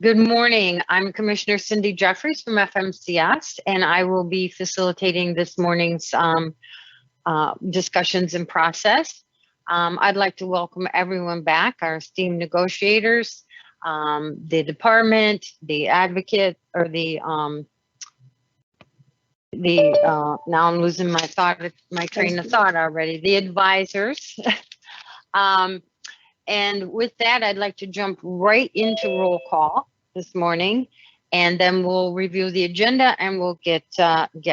Good morning. I'm Commissioner Cindy Jeffries from FMCS, and I will be facilitating this morning's discussions and process. I'd like to welcome everyone back, our esteemed negotiators, the department, the advocate, or now I'm losing my train of thought already, the advisors. And with that, I'd like to jump right into roll call this morning, and then we'll review the agenda and we'll get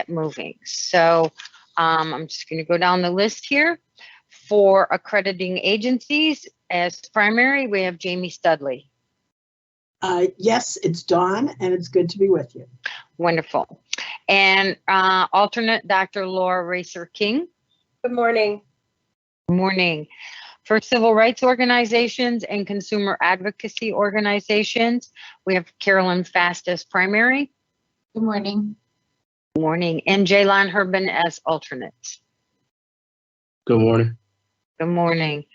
moving. So I'm just going to go down the list here. For accrediting agencies, as primary, we have Jamie Studley. Yes, it's Dawn, and it's good to be with you. Wonderful. And alternate, Dr. Laura Racer King. Good morning. Morning. For civil rights organizations and consumer advocacy organizations, we have Carolyn Fast as primary. Good morning. Morning. And Jaylon Herbin as alternate. Good morning. Good morning.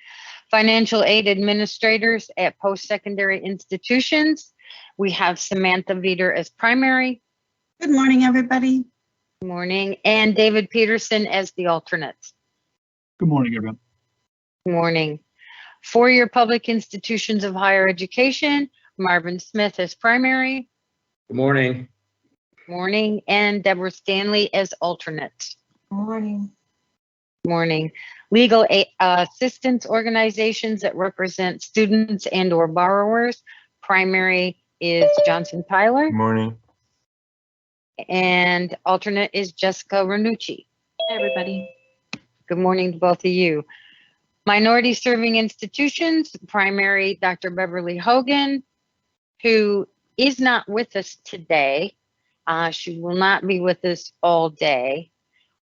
Financial aid administrators at post-secondary institutions, we have Samantha Veeder as primary. Good morning, everybody. Morning. And David Peterson as the alternate. Good morning, everyone. Morning. For your public institutions of higher education, Marvin Smith as primary. Good morning. Morning. And Deborah Stanley as alternate. Morning. Morning. Legal assistance organizations that represent students and or borrowers. Primary is Johnson Tyler. Good morning. And alternate is Jessica Ranucci. Hey, everybody. Good morning to both of you. Minority serving institutions, primary Dr. Beverly Hogan, who is not with us today. She will not be with us all day.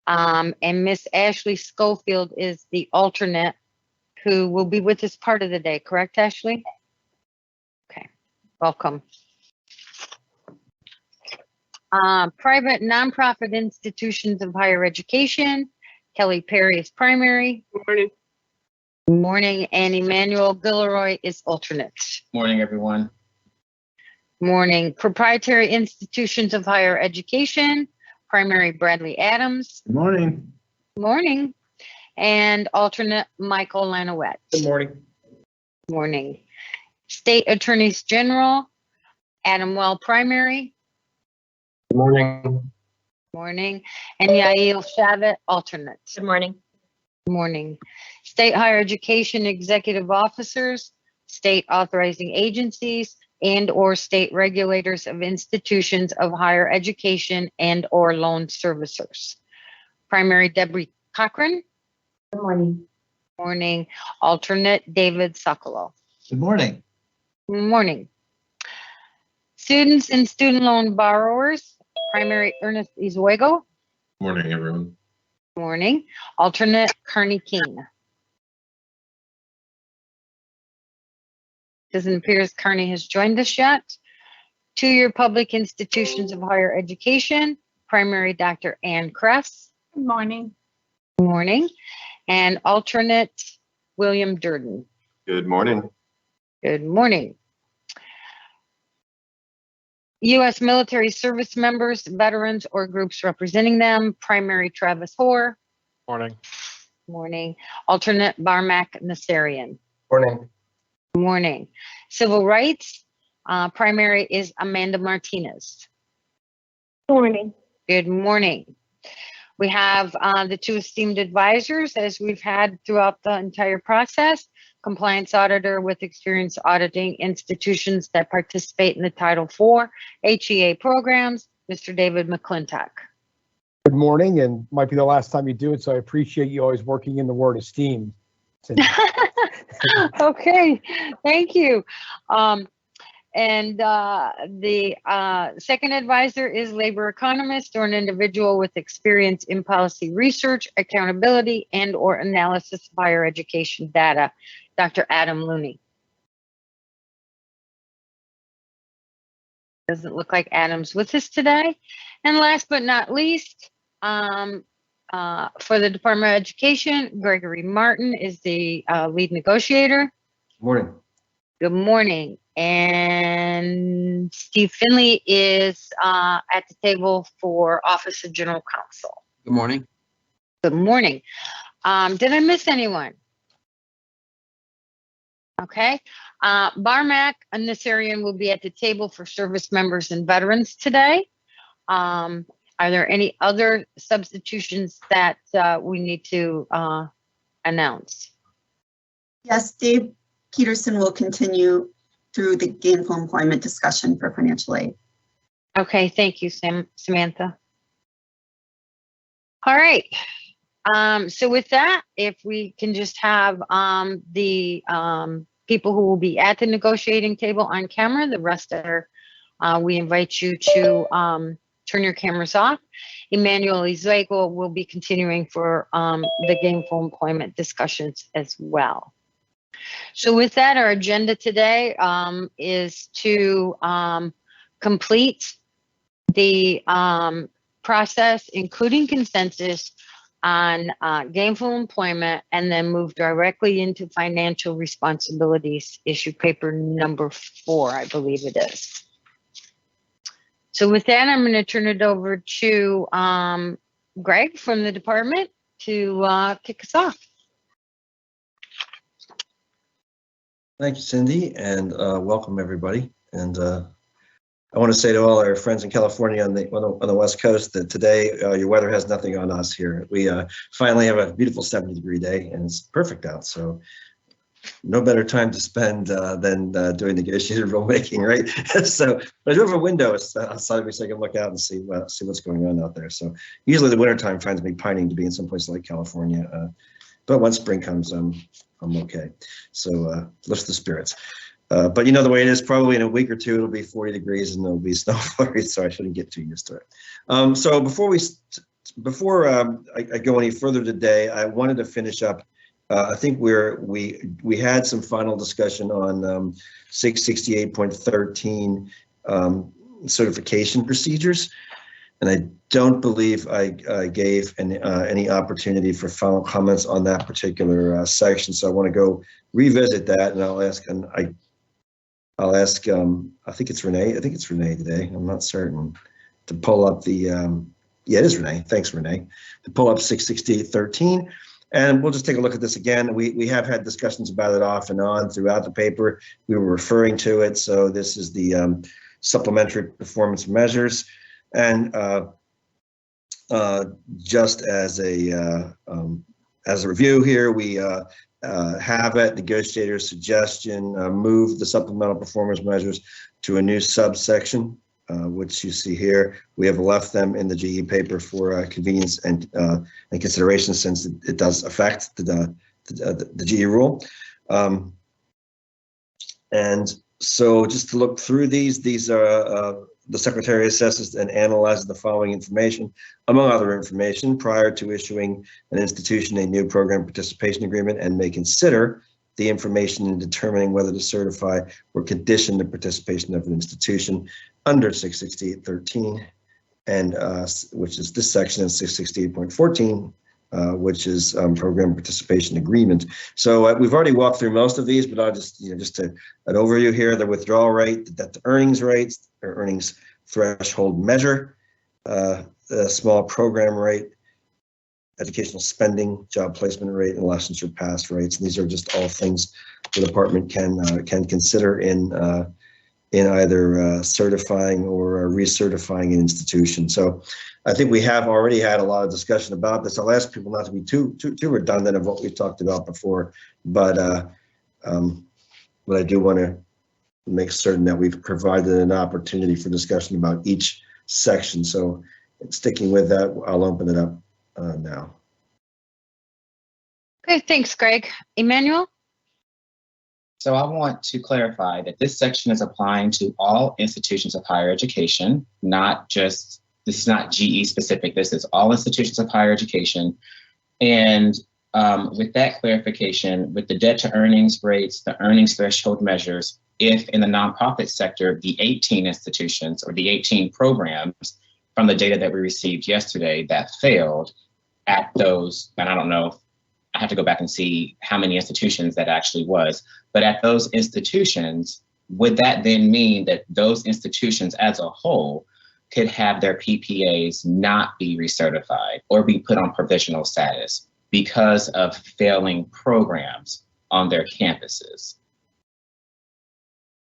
And Miss Ashley Schofield is the alternate who will be with us part of the day. Correct, Ashley? Okay, welcome. Private nonprofit institutions of higher education, Kelly Perry is primary. Good morning. Morning, and Emmanuel Gilroy is alternate. Morning, everyone. Morning. Proprietary institutions of higher education, primary Bradley Adams. Good morning. Morning. And alternate Michael Lanowet. Good morning. Morning. State Attorneys General, Adam Well, primary. Good morning. Morning. And Yael Shavit, alternate. Good morning. Morning. State higher education executive officers, state authorizing agencies, and or state regulators of institutions of higher education and or loan servicers. Primary Debbie Cochran. Good morning. Morning. Alternate David Sokolow. Good morning. Morning. Students and student loan borrowers, primary Ernest Izuego. Morning, everyone. Morning. Alternate Carney King. Doesn't appear as Carney has joined us yet. Two-year public institutions of higher education, primary Dr. Ann Kress. Good morning. Morning. And alternate William Durden. Good morning. Good morning. U.S. military service members, veterans, or groups representing them, primary Travis Hoare. Morning. Morning. Alternate Barmak Nassarian. Morning. Morning. Civil rights, primary is Amanda Martinez. Morning. Good morning. We have the two esteemed advisors, as we've had throughout the entire process. Compliance auditor with experience auditing institutions that participate in the Title IV HEA programs, Mr. David McClintock. Good morning, and might be the last time you do it, so I appreciate you always working in the word esteemed. Okay, thank you. And the second advisor is labor economist or an individual with experience in policy research, accountability, and or analysis of higher education data, Dr. Adam Looney. Doesn't look like Adam's with us today. And last but not least, for the Department of Education, Gregory Martin is the lead negotiator. Morning. Good morning. And Steve Finley is at the table for Office of General Counsel. Good morning. Good morning. Did I miss anyone? Okay. Barmack and Nassarian will be at the table for service members and veterans today. Are there any other substitutions that we need to announce? Yes, Dave Peterson will continue through the gainful employment discussion for financial aid. Okay, thank you, Samantha. All right. So with that, if we can just have the people who will be at the negotiating table on camera, the rest are, we invite you to turn your cameras off. Emmanuel Izuego will be continuing for the gainful employment discussions as well. So with that, our agenda today is to complete the process, including consensus on gainful employment, and then move directly into financial responsibilities, issue paper number 4, I believe it is. So with that, I'm going to turn it over to Greg from the department to kick us off. Thank you, Cindy, and welcome everybody. And I want to say to all our friends in California on the West Coast that today your weather has nothing on us here. We finally have a beautiful 70-degree day, and it's perfect out. So no better time to spend than doing negotiated rulemaking, right? So, but I do have a window outside of me so I can look out and see what's going on out there. So usually the wintertime finds me pining to be in some place like California, but once spring comes, I'm okay. So lifts the spirits. But you know the way it is, probably in a week or two it'll be 40 degrees and there'll be snow flurries, so I shouldn't get too used to it. So before I go any further today, I wanted to finish up. I think we had some final discussion on 668.13 certification procedures, and I don't believe I gave any opportunity for final comments on that particular section. So I want to go revisit that, and I'll ask. I think it's Renee. I think it's Renee today. I'm not certain to pull up the. Yeah, it is Renee. Thanks, Renee. To pull up 668.13. And we'll just take a look at this again. We have had discussions about it off and on throughout the paper. We were referring to it. So this is the supplementary performance measures. And just as a review here, we have at negotiator's suggestion move the supplemental performance measures to a new subsection, which you see here. We have left them in the GE paper for convenience and consideration, since it does affect the GE rule. And so just to look through these are the Secretary assesses and analyzes the following information, among other information, prior to issuing an institution a new program participation agreement, and may consider the information in determining whether to certify or condition the participation of an institution under 668.13, and which is this section, and 668.14, which is program participation agreement. So we've already walked through most of these, but I'll just, just an overview here: the withdrawal rate, the earnings rates, or earnings threshold measure, the small program rate, educational spending, job placement rate, and licensure pass rates. And these are just all things the department can consider in either certifying or recertifying an institution. So I think we have already had a lot of discussion about this. I'll ask people not to be too redundant of what we've talked about before, but I do want to make certain that we've provided an opportunity for discussion about each section. So sticking with that, I'll open it up now. Okay, thanks, Greg. Emmanuel? So I want to clarify that this section is applying to all institutions of higher education, not just, this is not GE specific, this is all institutions of higher education. And with that clarification, with the debt to earnings rates, the earnings threshold measures, if in the nonprofit sector, the 18 institutions or the 18 programs from the data that we received yesterday that failed at those, and I don't know, I have to go back and see how many institutions that actually was, but at those institutions, would that then mean that those institutions as a whole could have their PPAs not be recertified or be put on provisional status because of failing programs on their campuses?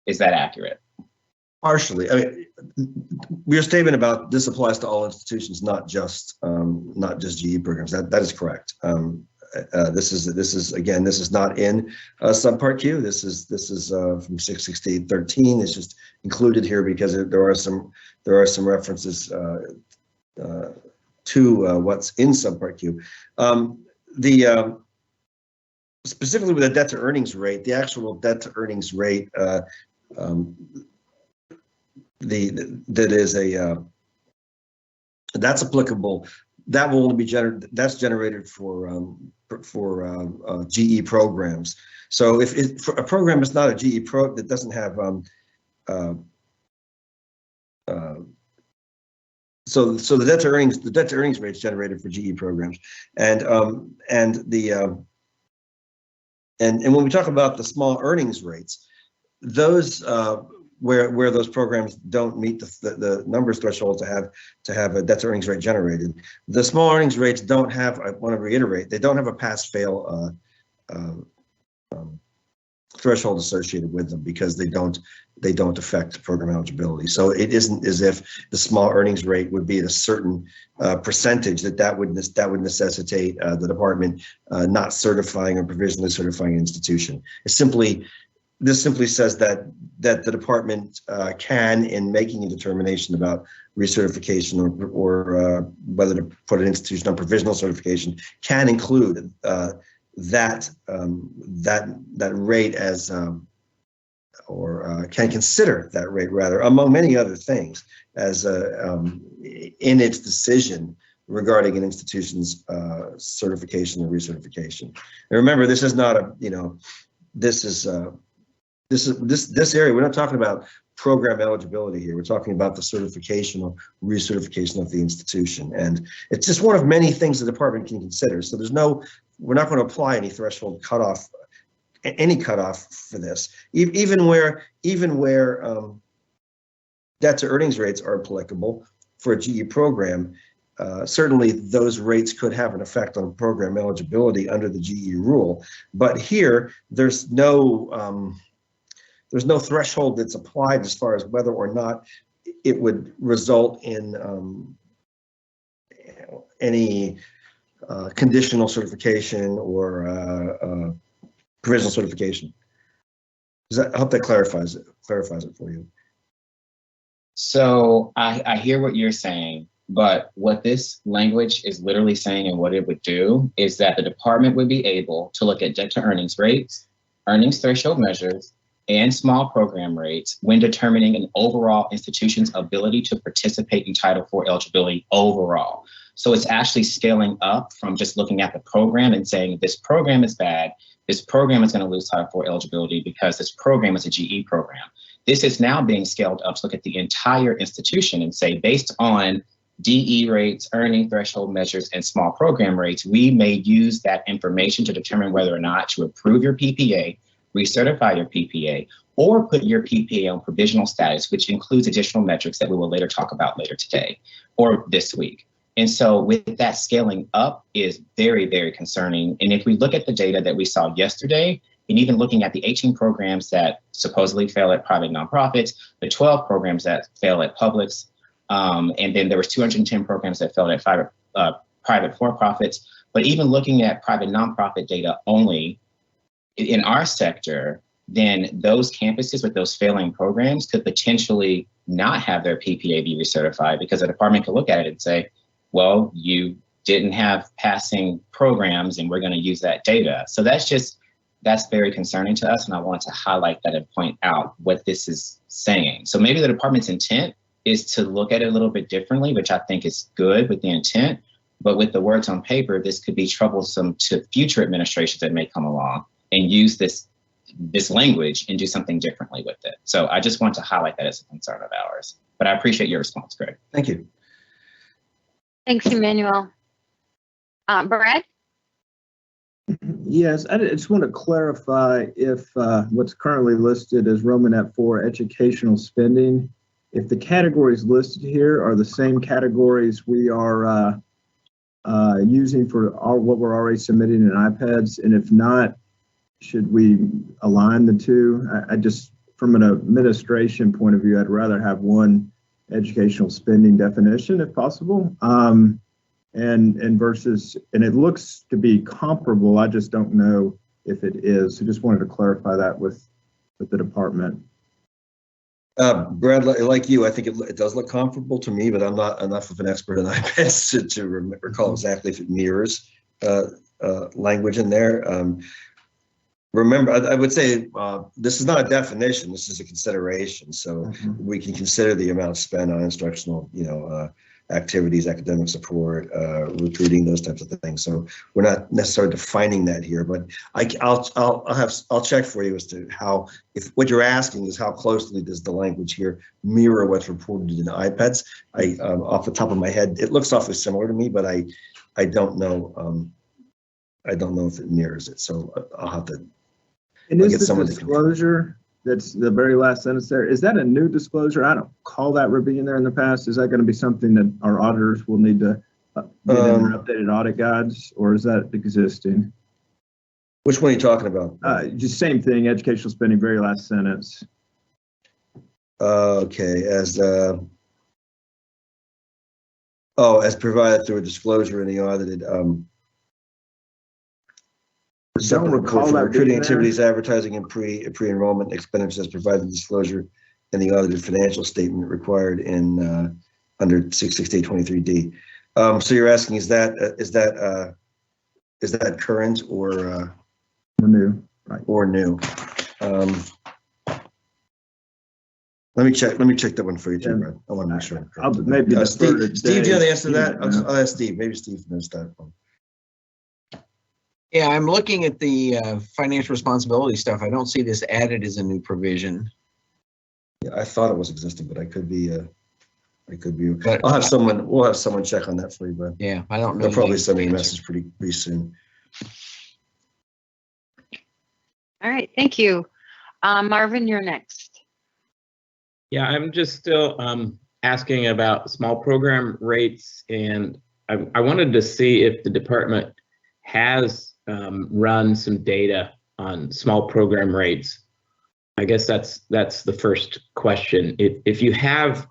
Is that accurate? Partially. I mean, your statement about this applies to all institutions, not just GE programs. That is correct. This is not in subpart Q. This is from 668.13. It's just included here because there are some references to what's in subpart Q. Specifically with the debt to earnings rate, the actual debt to earnings rate that's applicable. That will only be generated for GE programs. So if for a program is not a GE pro that doesn't have so the debt to earnings rate is generated for GE programs, and when we talk about the small earnings rates, those where those programs don't meet the numbers threshold to have a debt to earnings rate generated, the small earnings rates don't have, I want to reiterate, they don't have a pass-fail threshold associated with them because they don't affect program eligibility. So it isn't as if the small earnings rate would be at a certain percentage that would necessitate the department not certifying or provisionally certifying an institution. This simply says that the department can, in making a determination about recertification or whether to put an institution on provisional certification, can include that rate as can consider that rate rather, among many other things, as in its decision regarding an institution's certification or recertification. And remember, this is not a, this area, we're not talking about program eligibility here. We're talking about the certification or recertification of the institution. And it's just one of many things the department can consider. So we're not going to apply any threshold cutoff, any cutoff for this. Even where debt to earnings rates are applicable for a GE program, certainly those rates could have an effect on program eligibility under the GE rule. But here, there's no threshold that's applied as far as whether or not it would result in any conditional certification or provisional certification. I hope that clarifies it for you. So I hear what you're saying, but what this language is literally saying and what it would do is that the department would be able to look at debt to earnings rates, earnings threshold measures, and small program rates when determining an overall institution's ability to participate in Title IV eligibility overall. So it's actually scaling up from just looking at the program and saying this program is bad, this program is going to lose Title IV eligibility because this program is a GE program. This is now being scaled up to look at the entire institution and say, based on DE rates, earning threshold measures, and small program rates, we may use that information to determine whether or not to approve your PPA, recertify your PPA, or put your PPA on provisional status, which includes additional metrics that we will later talk about later today or this week. And so with that scaling up is very, very concerning. And if we look at the data that we saw yesterday, and even looking at the 18 programs that supposedly fail at private nonprofits, the 12 programs that fail at publics, and then there was 210 programs that failed at private for-profits. But even looking at private nonprofit data only, in our sector, then those campuses with those failing programs could potentially not have their PPA be recertified because the department could look at it and say, well, you didn't have passing programs and we're going to use that data. So that's very concerning to us. And I wanted to highlight that and point out what this is saying. So maybe the department's intent is to look at it a little bit differently, which I think is good with the intent. But with the words on paper, this could be troublesome to future administrations that may come along and use this language and do something differently with it. So I just want to highlight that as a concern of ours. But I appreciate your response, Greg. Thank you. Thanks, Emmanuel. Brad? Yes, I just want to clarify if what's currently listed as Romanet 4 educational spending, if the categories listed here are the same categories we are using for what we're already submitting in iPads, and if not, should we align the two? I just, from an administration point of view, I'd rather have one educational spending definition if possible. And versus, and it looks to be comparable. I just don't know if it is. So just wanted to clarify that with the department. Brad, like you, I think it does look comparable to me, but I'm not enough of an expert in iPads to recall exactly if it mirrors language in there. Remember, I would say this is not a definition. This is a consideration. So we can consider the amount spent on instructional, activities, academic support, recruiting, those types of things. So we're not necessarily defining that here, but I'll check for you as to how, if what you're asking is how closely does the language here mirror what's reported in iPads. Off the top of my head, it looks awfully similar to me, but I don't know. I don't know if it mirrors it. So I'll have to. And is the disclosure that's the very last sentence there, is that a new disclosure? I don't call that being there in the past. Is that going to be something that our auditors will need to get in their updated audit guides, or is that existing? Which one are you talking about? Just same thing, educational spending, very last sentence. Okay, as provided through a disclosure in the audited Don't recall that recruiting activities, advertising, and pre-enrollment expenditures as provided in disclosure in the audited financial statement required in under 66823D. So you're asking, is that current or new? Right. Or new? Let me check that one for you too, Brad. I want to make sure. I'll maybe Steve, do you have the answer to that? I'll ask Steve. Maybe Steve knows that one. Yeah, I'm looking at the financial responsibility stuff. I don't see this added as a new provision. Yeah, I thought it was existing, but I could be. But I'll have someone. We'll have someone check on that for you, Brad. Yeah, I don't know. They'll probably send me a message pretty soon. All right, thank you. Marvin, you're next. Yeah, I'm just still asking about small program rates, and I wanted to see if the department has run some data on small program rates. I guess that's the first question. If you have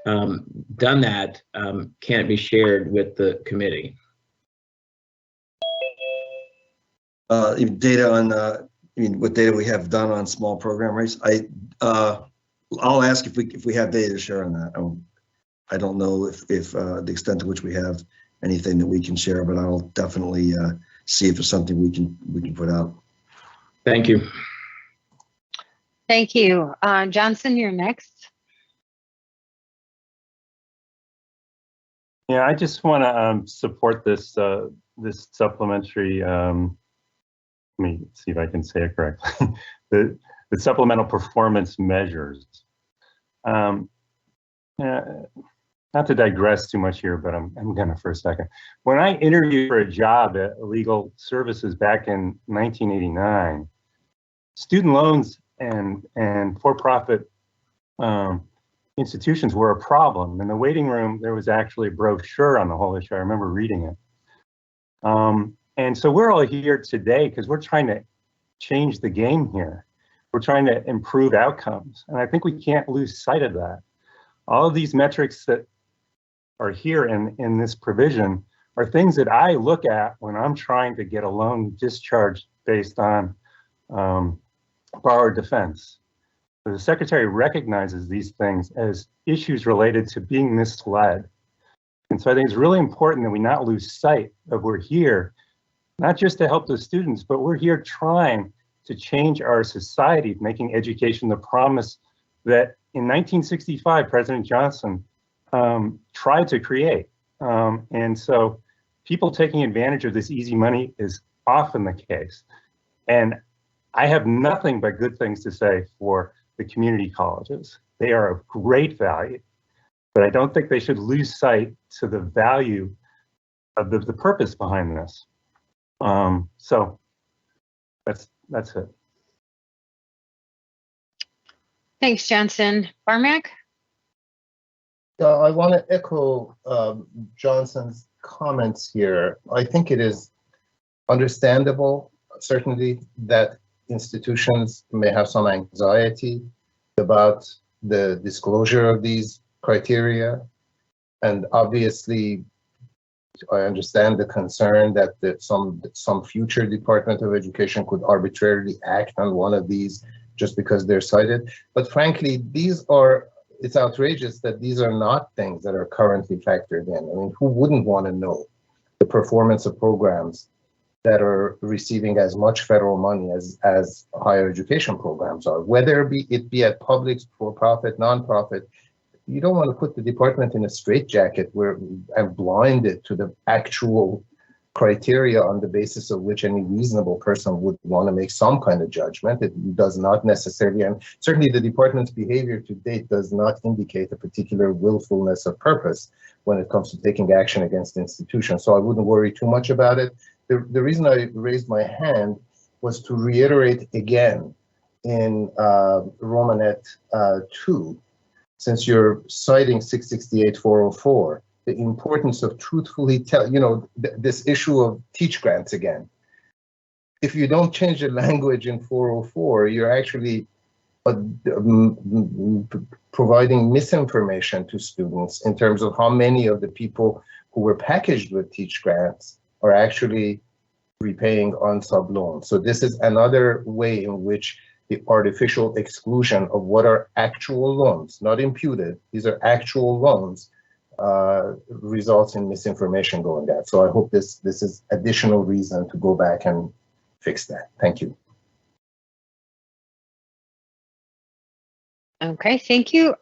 done that, can it be shared with the committee? Data on, what data we have done on small program rates? I'll ask if we have data to share on that. I don't know if the extent to which we have anything that we can share, but I'll definitely see if there's something we can put out. Thank you. Thank you. Johnson, you're next. Yeah, I just want to support this this supplementary. Let me see if I can say it correctly. the supplemental performance measures. Not to digress too much here, but I'm gonna for a second. When I interviewed for a job at Legal Services back in 1989, student loans and for-profit institutions were a problem. In the waiting room, there was actually a brochure on the whole issue. I remember reading it. And so we're all here today because we're trying to change the game here. We're trying to improve outcomes. And I think we can't lose sight of that. All of these metrics that are here in this provision are things that I look at when I'm trying to get a loan discharged based on borrower defense. So the Secretary recognizes these things as issues related to being misled. And so I think it's really important that we not lose sight of we're here, not just to help the students, but we're here trying to change our society, making education the promise that in 1965, President Johnson tried to create. And so people taking advantage of this easy money is often the case. And I have nothing but good things to say for the community colleges. They are of great value, but I don't think they should lose sight to the value of the purpose behind this. So That's it. Thanks, Johnson. Barmack? I want to echo Johnson's comments here. I think it is understandable, certainly, that institutions may have some anxiety about the disclosure of these criteria. And obviously, I understand the concern that some future Department of Education could arbitrarily act on one of these just because they're cited. But frankly, it's outrageous that these are not things that are currently factored in. I mean, who wouldn't want to know the performance of programs that are receiving as much federal money as higher education programs are, whether it be at public, for-profit, non-profit? You don't want to put the department in a straitjacket and blind it to the actual criteria on the basis of which any reasonable person would want to make some kind of judgment. It does not necessarily, and certainly the department's behavior to date does not indicate a particular willfulness of purpose when it comes to taking action against institutions. So I wouldn't worry too much about it. The reason I raised my hand was to reiterate again in Romanet 2, since you're citing 668-404, the importance of truthfully this issue of teach grants again. If you don't change the language in 404, you're actually providing misinformation to students in terms of how many of the people who were packaged with teach grants are actually repaying on sub loans. So this is another way in which the artificial exclusion of what are actual loans, not imputed, these are actual loans, results in misinformation going out. So I hope this is additional reason to go back and fix that. Thank you. Okay, thank you.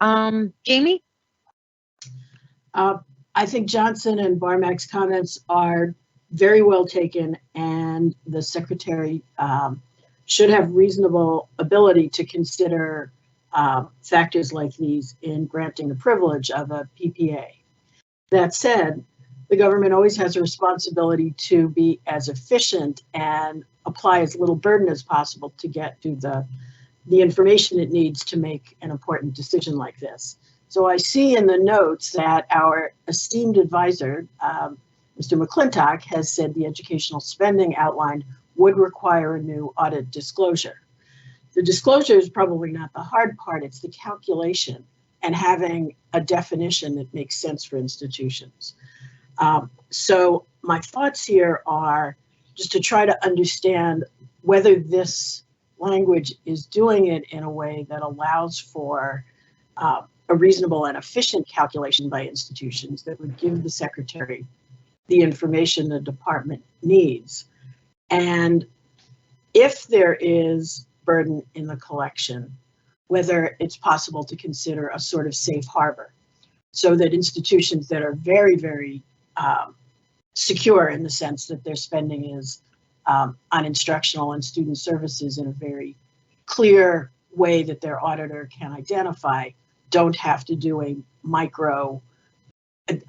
Jamie? I think Johnson and Barmack's comments are very well taken, and the secretary should have reasonable ability to consider factors like these in granting the privilege of a PPA. That said, the government always has a responsibility to be as efficient and apply as little burden as possible to get to the information it needs to make an important decision like this. So I see in the notes that our esteemed advisor, Mr. McClintock, has said the educational spending outlined would require a new audit disclosure. The disclosure is probably not the hard part, it's the calculation and having a definition that makes sense for institutions. So my thoughts here are just to try to understand whether this language is doing it in a way that allows for a reasonable and efficient calculation by institutions that would give the secretary the information the department needs. And if there is burden in the collection, whether it's possible to consider a sort of safe harbor so that institutions that are very, very secure in the sense that their spending is on instructional and student services in a very clear way that their auditor can identify, don't have to do a micro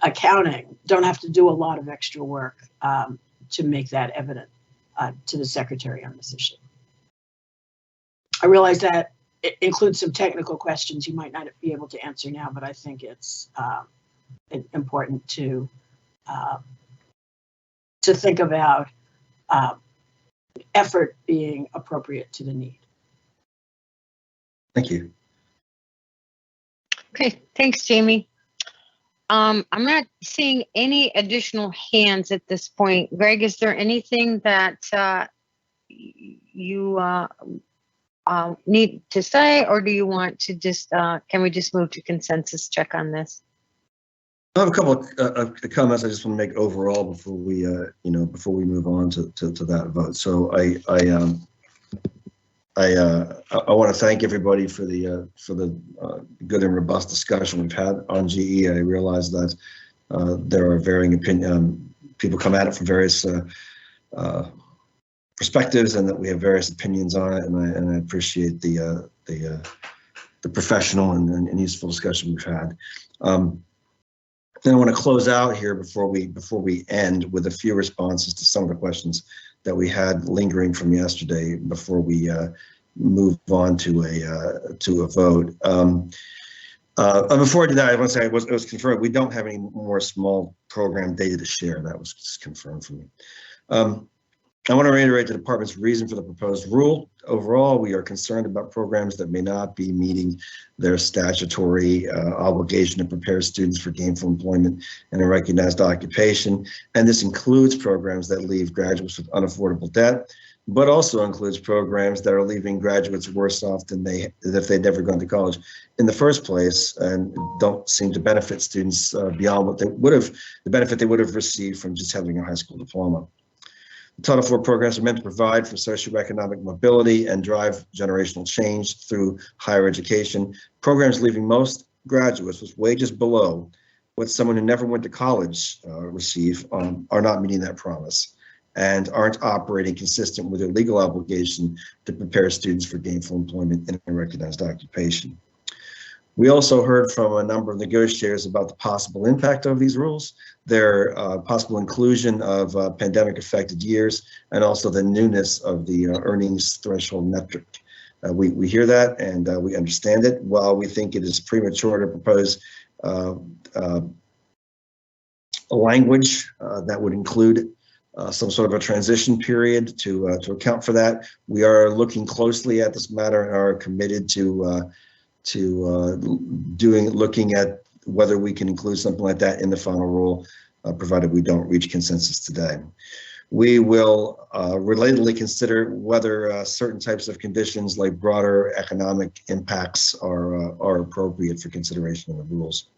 accounting, don't have to do a lot of extra work to make that evident to the secretary on this issue. I realize that it includes some technical questions you might not be able to answer now, but I think it's important to think about effort being appropriate to the need. Thank you. Okay, thanks, Jamie. I'm not seeing any additional hands at this point. Greg, is there anything that you need to say, or do you want to just, can we just move to consensus check on this? I have a couple of comments I just want to make overall before we, before we move on to that vote. So I want to thank everybody for the good and robust discussion we've had on GE. I realize that there are varying opinion. People come at it from various perspectives, and that we have various opinions on it. And I appreciate the professional and useful discussion we've had. Then I want to close out here before we end with a few responses to some of the questions that we had lingering from yesterday before we move on to a vote. Before I do that, I want to say it was confirmed. We don't have any more small program data to share. That was just confirmed for me. I want to reiterate the department's reason for the proposed rule. Overall, we are concerned about programs that may not be meeting their statutory obligation to prepare students for gainful employment in a recognized occupation. And this includes programs that leave graduates with unaffordable debt, but also includes programs that are leaving graduates worse off than if they'd never gone to college in the first place, and don't seem to benefit students beyond what they would have, the benefit they would have received from just having a high school diploma. The Title IV programs are meant to provide for socioeconomic mobility and drive generational change through higher education. Programs leaving most graduates with wages below what someone who never went to college receive are not meeting that promise and aren't operating consistent with their legal obligation to prepare students for gainful employment in a recognized occupation. We also heard from a number of negotiators about the possible impact of these rules, their possible inclusion of pandemic-affected years, and also the newness of the earnings threshold metric. We hear that and we understand it. While we think it is premature to propose a language that would include some sort of a transition period to account for that, we are looking closely at this matter and are committed to looking at whether we can include something like that in the final rule, provided we don't reach consensus today. We will relatedly consider whether certain types of conditions like broader economic impacts are appropriate for consideration in the rules.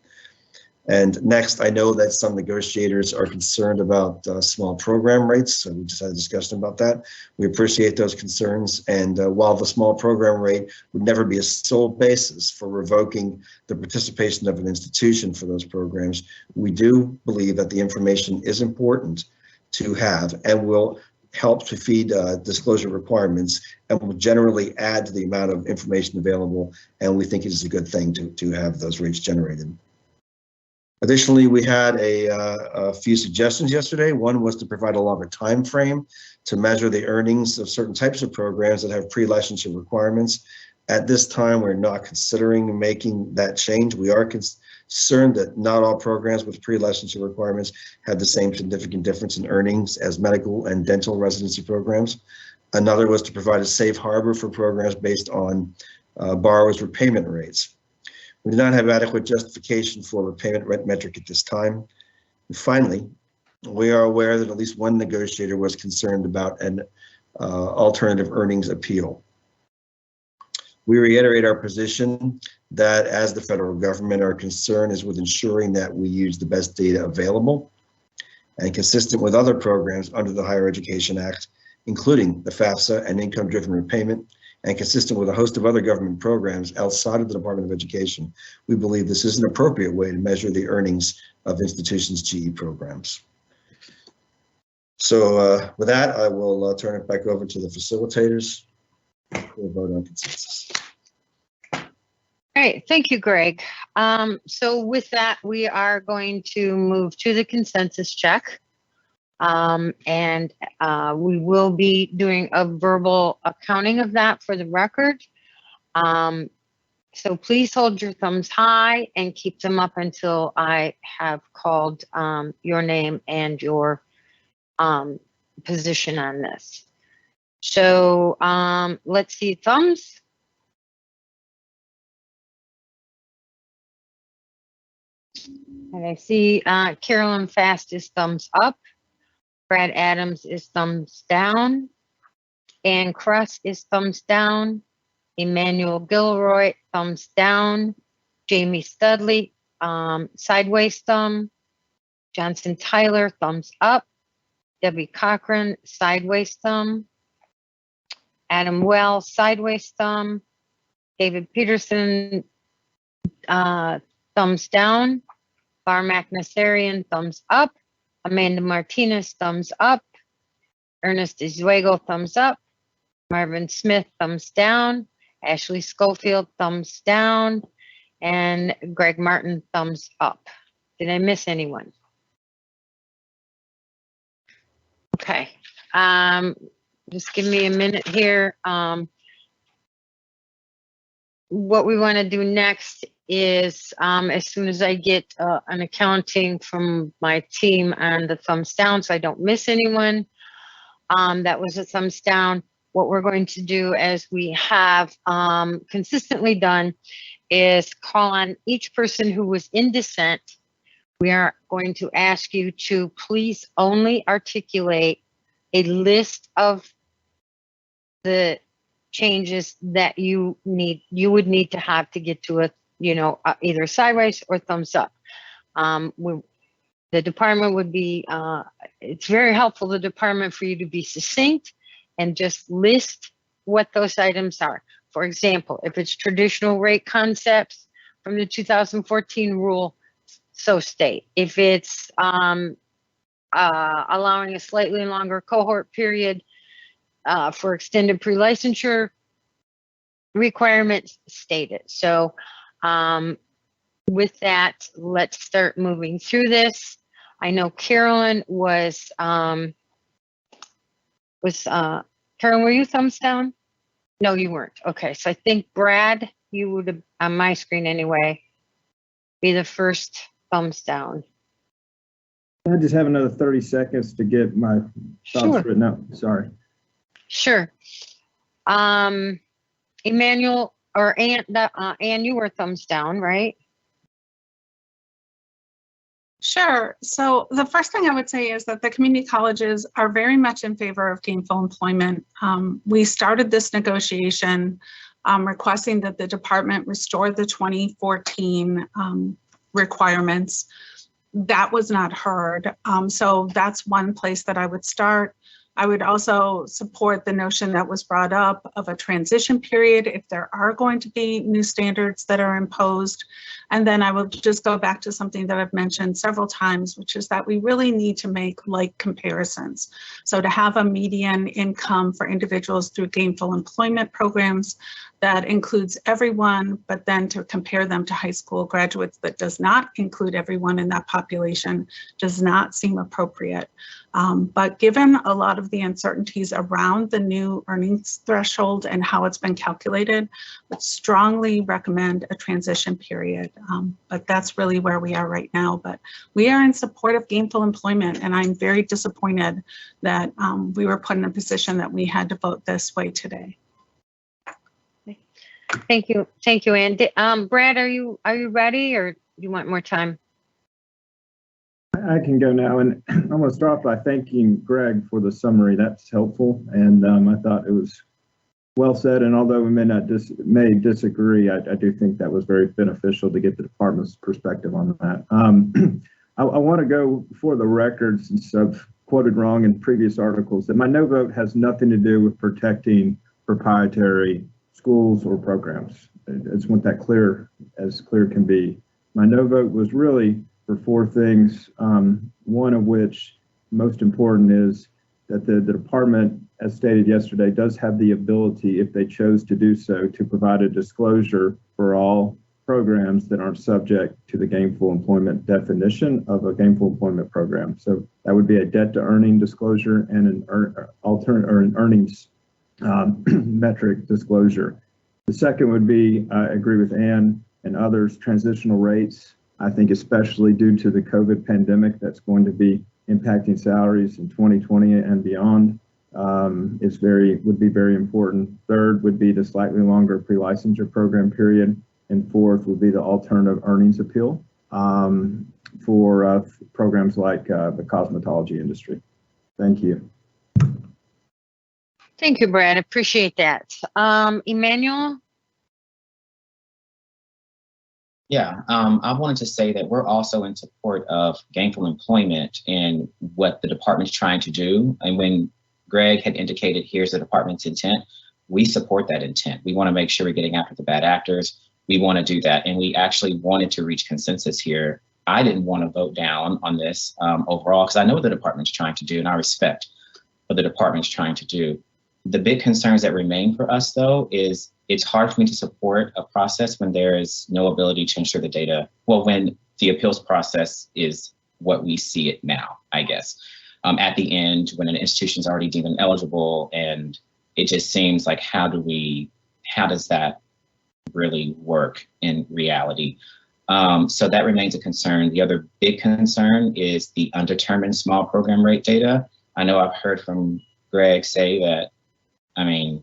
And next, I know that some negotiators are concerned about small program rates, so we just had a discussion about that. We appreciate those concerns, and while the small program rate would never be a sole basis for revoking the participation of an institution for those programs, we do believe that the information is important to have and will help to feed disclosure requirements and will generally add to the amount of information available, and we think it is a good thing to have those rates generated. Additionally, we had a few suggestions yesterday. One was to provide a longer time frame to measure the earnings of certain types of programs that have pre-licensure requirements. At this time, we're not considering making that change. We are concerned that not all programs with pre-licensure requirements have the same significant difference in earnings as medical and dental residency programs. Another was to provide a safe harbor for programs based on borrowers' repayment rates. We do not have adequate justification for repayment rate metric at this time. And finally, we are aware that at least one negotiator was concerned about an alternative earnings appeal. We reiterate our position that as the federal government, our concern is with ensuring that we use the best data available and consistent with other programs under the Higher Education Act, including the FAFSA and income-driven repayment, and consistent with a host of other government programs outside of the Department of Education. We believe this is an appropriate way to measure the earnings of institutions' GE programs. So with that, I will turn it back over to the facilitators for a vote on consensus. All right, thank you, Greg. So with that, we are going to move to the consensus check. And we will be doing a verbal accounting of that for the record. So please hold your thumbs high and keep them up until I have called your name and your position on this. So let's see, thumbs. And I see Carolyn Fast is thumbs up. Brad Adams is thumbs down. Ann Kress is thumbs down. Emmanuel Gilroy, thumbs down. Jamie Studley, sideways thumb. Johnson Tyler, thumbs up. Debbie Cochran, sideways thumb. Adam Wells, sideways thumb. David Peterson, thumbs down. Barmack Nassarian, thumbs up. Amanda Martinez, thumbs up. Ernest Izuego, thumbs up. Marvin Smith, thumbs down. Ashley Schofield, thumbs down. And Greg Martin, thumbs up. Did I miss anyone? Okay, Just give me a minute here. What we want to do next is, as soon as I get an accounting from my team and the thumbs down, so I don't miss anyone, that was a thumbs down. What we're going to do, as we have consistently done, is call on each person who was in dissent. We are going to ask you to please only articulate a list of the changes that you would need to have to get to a, either sideways or thumbs up. The department would be, it's very helpful, the department, for you to be succinct and just list what those items are. For example, if it's traditional rate concepts from the 2014 rule, so state. If it's allowing a slightly longer cohort period for extended pre-licensure requirements, state it. So with that, let's start moving through this. I know Carolyn was Carolyn, were you thumbs down? No, you weren't. Okay, so I think Brad, you would have, on my screen anyway, be the first thumbs down. I just have another 30 seconds to get my thoughts written out. Sorry. Sure. Emmanuel or Ann, you were thumbs down, right? Sure. So the first thing I would say is that the community colleges are very much in favor of gainful employment. We started this negotiation requesting that the department restore the 2014 requirements. That was not heard. So that's one place that I would start. I would also support the notion that was brought up of a transition period if there are going to be new standards that are imposed. And then I will just go back to something that I've mentioned several times, which is that we really need to make like comparisons. So to have a median income for individuals through gainful employment programs that includes everyone, but then to compare them to high school graduates that does not include everyone in that population does not seem appropriate. But given a lot of the uncertainties around the new earnings threshold and how it's been calculated, would strongly recommend a transition period. But that's really where we are right now. But we are in support of gainful employment, and I'm very disappointed that we were put in a position that we had to vote this way today. Thank you, Ann. Brad, are you ready, or do you want more time? I can go now, and I'm going to start off by thanking Greg for the summary. That's helpful, and I thought it was well said. And although we may disagree, I do think that was very beneficial to get the department's perspective on that. I want to go for the record, since I've quoted wrong in previous articles, that my no vote has nothing to do with protecting proprietary schools or programs. I just want that clear can be. My no vote was really for four things, one of which, most important, is that the department, as stated yesterday, does have the ability, if they chose to do so, to provide a disclosure for all programs that aren't subject to the gainful employment definition of a gainful employment program. So that would be a debt to earning disclosure and an earnings metric disclosure. The second would be, I agree with Ann and others, transitional rates. I think especially due to the COVID pandemic that's going to be impacting salaries in 2020 and beyond, would be very important. Third would be the slightly longer pre-licensure program period. And fourth would be the alternative earnings appeal for programs like the cosmetology industry. Thank you. Thank you, Brad. Appreciate that. Emmanuel? Yeah, I wanted to say that we're also in support of gainful employment and what the department's trying to do. And when Greg had indicated, here's the department's intent, we support that intent. We want to make sure we're getting after the bad actors. We want to do that. And we actually wanted to reach consensus here. I didn't want to vote down on this overall, because I know what the department's trying to do and I respect what the department's trying to do. The big concerns that remain for us, though, is it's hard for me to support a process when there is no ability to ensure the data, well, when the appeals process is what we see it now, I guess. at the end when an institution's already deemed ineligible. And it just seems like, how does that really work in reality? So that remains a concern. The other big concern is the undetermined small program rate data. I know I've heard from Greg say that, I mean,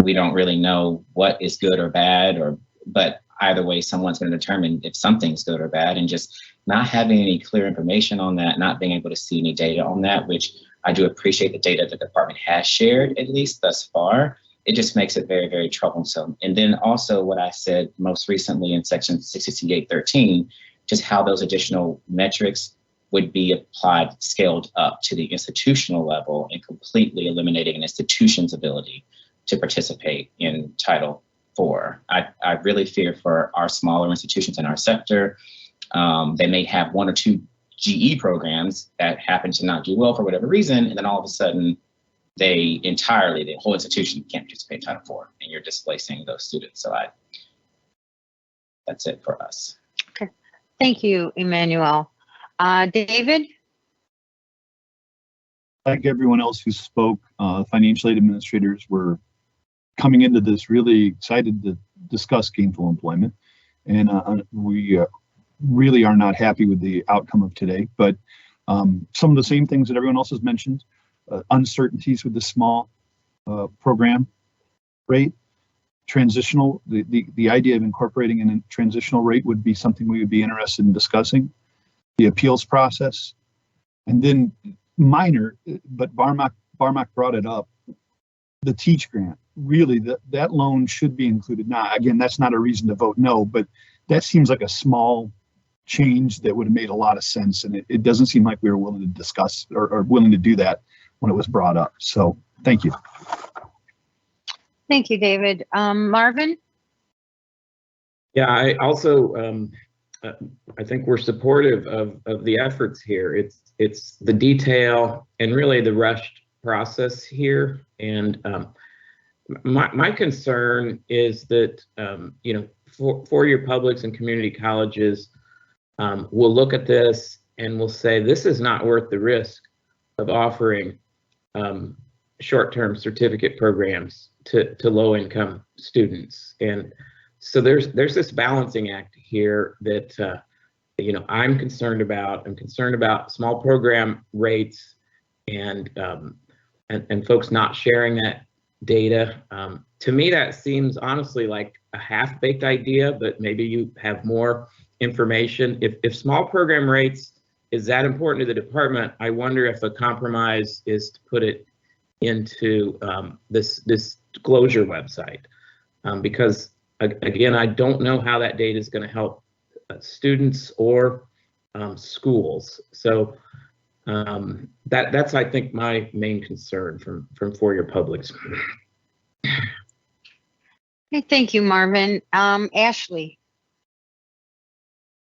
we don't really know what is good or bad, but either way, someone's going to determine if something's good or bad, and just not having any clear information on that, not being able to see any data on that, which I do appreciate the data the department has shared, at least thus far. It just makes it very, very troublesome. And then also what I said most recently in section 6813, just how those additional metrics would be applied, scaled up to the institutional level, and completely eliminating an institution's ability to participate in Title IV. I really fear for our smaller institutions in our sector. They may have 1 or 2 GE programs that happen to not do well for whatever reason, and then all of a sudden, the whole institution can't participate in Title IV, and you're displacing those students. So that's it for us. Okay, thank you, Emmanuel. David? Like everyone else who spoke, financial aid administrators were coming into this really excited to discuss gainful employment. And we really are not happy with the outcome of today, but some of the same things that everyone else has mentioned, uncertainties with the small program rate, transitional, the idea of incorporating a transitional rate would be something we would be interested in discussing, the appeals process, and then minor, but Barmak brought it up, the Teach grant. Really, that loan should be included. Now, again, that's not a reason to vote no, but that seems like a small change that would have made a lot of sense, and it doesn't seem like we were willing to discuss or willing to do that when it was brought up. So thank you. Thank you, David. Marvin? Yeah, I also, I think we're supportive of the efforts here. It's the detail and really the rushed process here. And my concern is that, you know, four-year publics and community colleges will look at this and will say, this is not worth the risk of offering short-term certificate programs to low-income students. And so there's this balancing act here that you know, I'm concerned about. I'm concerned about small program rates and folks not sharing that data. To me, that seems honestly like a half-baked idea, but maybe you have more information. If small program rates is that important to the department, I wonder if a compromise is to put it into this disclosure website, because again, I don't know how that data is going to help students or schools. So that's I think my main concern from four-year publics. Okay, thank you, Marvin. Ashley.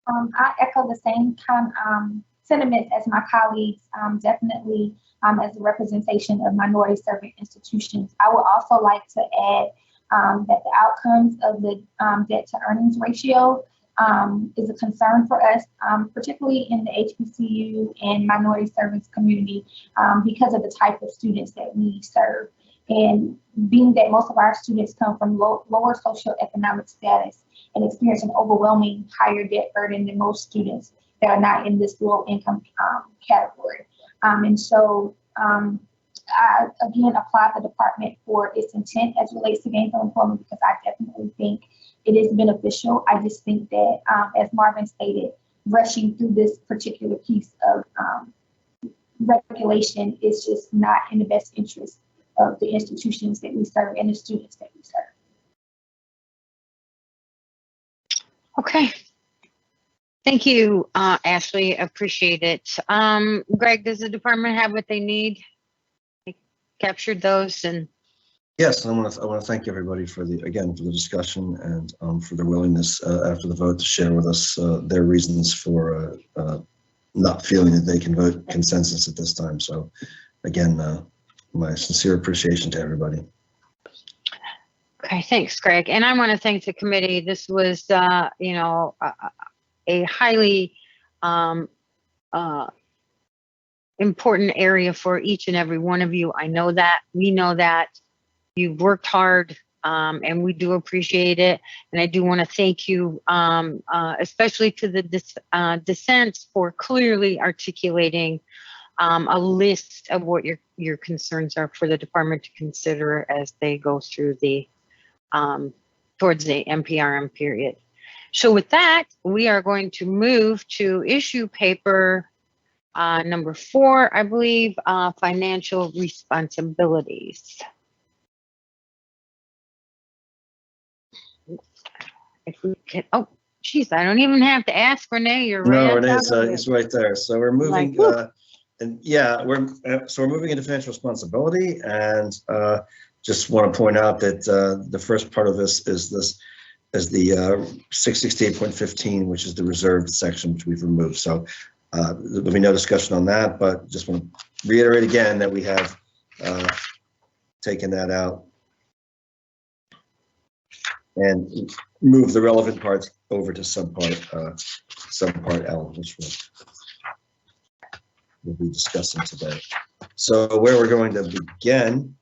I echo the same kind sentiments as my colleagues. Definitely, as a representation of minority serving institutions, I would also like to add that the outcomes of the debt to earnings ratio is a concern for us, particularly in the HBCU and minority service community, because of the type of students that we serve. And being that most of our students come from lower socioeconomic status and experience an overwhelming higher debt burden than most students that are not in this low income category. And so I again applaud the department for its intent as relates to gainful employment, because I definitely think it is beneficial. I just think that, as Marvin stated, rushing through this particular piece of regulation is just not in the best interest of the institutions that we serve and the students that we serve. Okay. Thank you, Ashley. Appreciate it. Greg, does the department have what they need? They captured those and. Yes, I want to thank everybody for the discussion and for their willingness after the vote to share with us their reasons for not feeling that they can vote consensus at this time. So again, my sincere appreciation to everybody. Okay, thanks, Greg. And I want to thank the committee. This was, you know, a highly important area for each and every one of you. I know that. We know that. You've worked hard, and we do appreciate it. And I do want to thank you, especially to the dissents, for clearly articulating a list of what your concerns are for the department to consider as they go through the towards the NPRM period. So with that, we are going to move to issue paper number 4, I believe, financial responsibilities. If we can, oh, geez, I don't even have to ask Renee. You're right. No, on Renee's top of it. it's right there. So we're moving, Like, and yeah, we're moving into financial responsibility, and just want to point out that the first part of this is the 668.15, which is the reserved section, which we've removed. So there'll be no discussion on that, but just want to reiterate again that we have taken that out and move the relevant parts over to subpart L, which we'll be discussing today. So where we're going to begin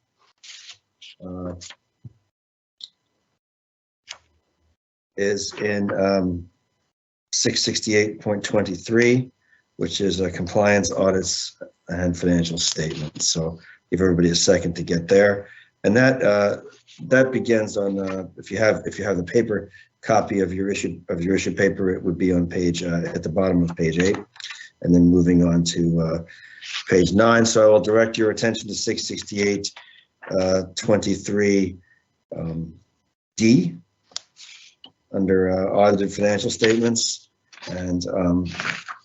is in 668.23, which is compliance audits and financial statements. So give everybody a second to get there, and that begins on if you have the paper copy of your issued paper, it would be on page at the bottom of page 8, and then moving on to page 9. So I will direct your attention to 668.23 D under audited financial statements, and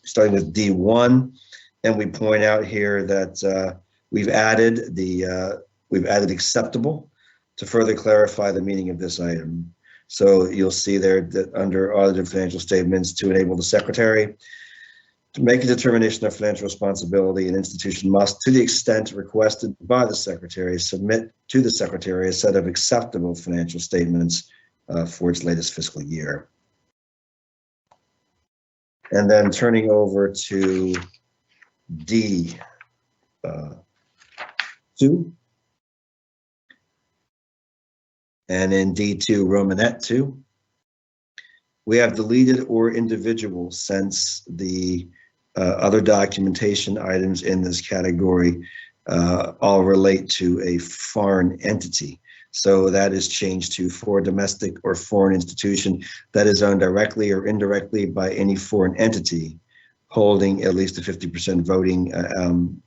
starting with D1, and we point out here that we've added acceptable to further clarify the meaning of this item. So you'll see there that under audited financial statements, to enable the secretary to make a determination of financial responsibility, an institution must, to the extent requested by the secretary, submit to the secretary a set of acceptable financial statements for its latest fiscal year. And then turning over to D2, and in D2 Romanet 2, we have deleted or individual, since the other documentation items in this category all relate to a foreign entity. So that is changed to for domestic or foreign institution that is owned directly or indirectly by any foreign entity holding at least a 50% voting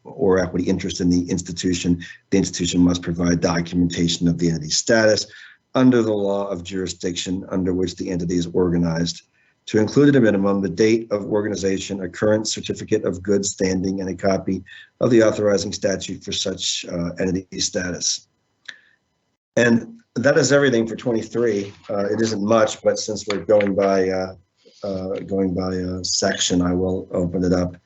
or equity interest in the institution. The institution must provide documentation of the entity's status under the law of jurisdiction under which the entity is organized, to include at a minimum the date of organization, a current certificate of good standing, and a copy of the authorizing statute for such entity status. And that is everything for 23. It isn't much, but since we're going by section, I will open it up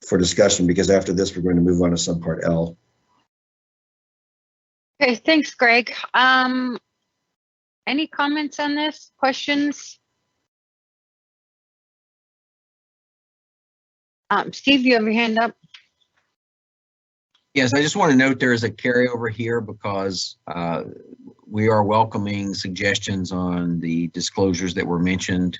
for discussion, because after this, we're going to move on to subpart L. Okay, thanks, Greg. Any comments on this? Questions? Steve, you have your hand up. Yes, I just want to note there is a carryover here because we are welcoming suggestions on the disclosures that were mentioned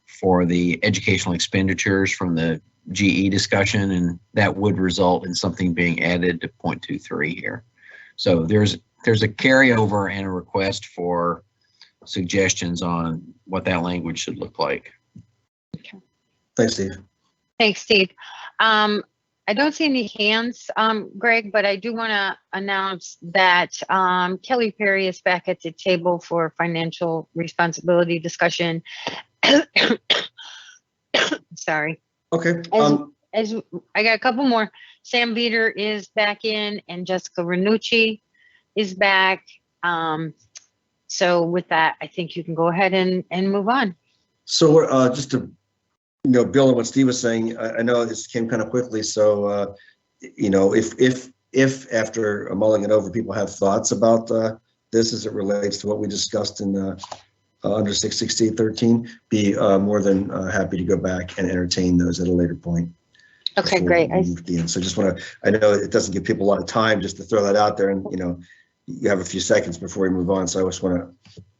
for the educational expenditures from the GE discussion, and that would result in something being added to 0.23 here. So there's a carryover and a request for suggestions on what that language should look like. Okay. Thanks, Steve. Thanks, Steve. I don't see any hands, Greg, but I do want to announce that Kelly Perry is back at the table for financial responsibility discussion. Sorry. Okay. As I got a couple more. Sam Beater is back in, and Jessica Renucci is back. So with that, I think you can go ahead and move on. So we're just to build on what Steve was saying, I know this came kind of quickly. So if after mulling it over, people have thoughts about this as it relates to what we discussed in under 668.13, be more than happy to go back and entertain those at a later point. Okay, before great. we move at the end. So just want to, I know it doesn't give people a lot of time just to throw that out there, and you have a few seconds before we move on. So I just want to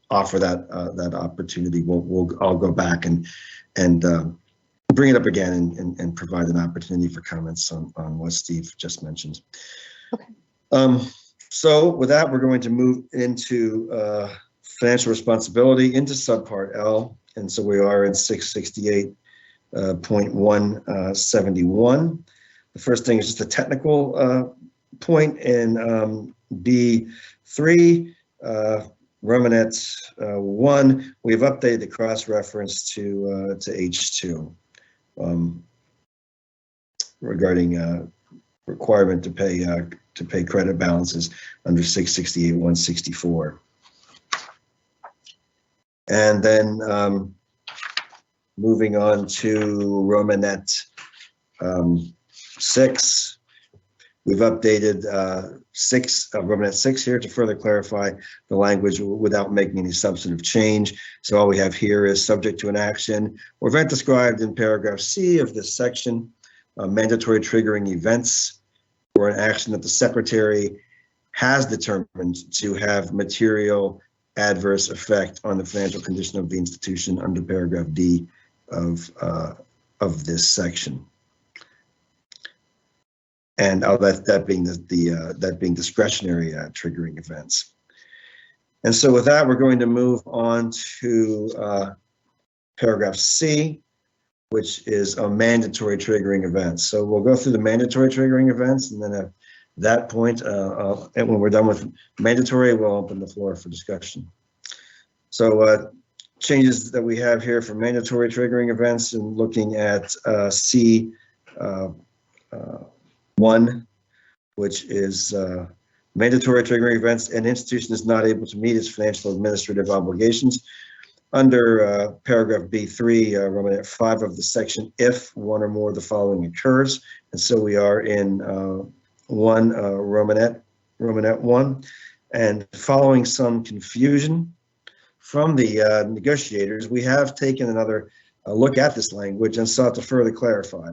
offer that opportunity. I'll go back and bring it up again and provide an opportunity for comments on what Steve just mentioned. Okay. So with that, we're going to move into financial responsibility into subpart L. And so we are in 668.171. The first thing is just a technical point in B3, Romanet 1. We've updated the cross-reference to H2 regarding requirement to pay credit balances under 668.164. And then moving on to Romanet 6, we've updated Romanet 6 here to further clarify the language without making any substantive change. So all we have here is subject to an action or event described in paragraph C of this section, mandatory triggering events or an action that the secretary has determined to have material adverse effect on the financial condition of the institution under paragraph D of this section. And that being discretionary triggering events. And so with that, we're going to move on to paragraph C, which is a mandatory triggering events. So we'll go through the mandatory triggering events, and then at that point, and when we're done with mandatory, we'll open the floor for discussion. So changes that we have here for mandatory triggering events, and looking at C 1, which is mandatory triggering events. An institution is not able to meet its financial administrative obligations under paragraph B3, Romanet 5 of the section, if one or more of the following occurs. And so we are in Romanet 1, and following some confusion from the negotiators, we have taken another look at this language and sought to further clarify.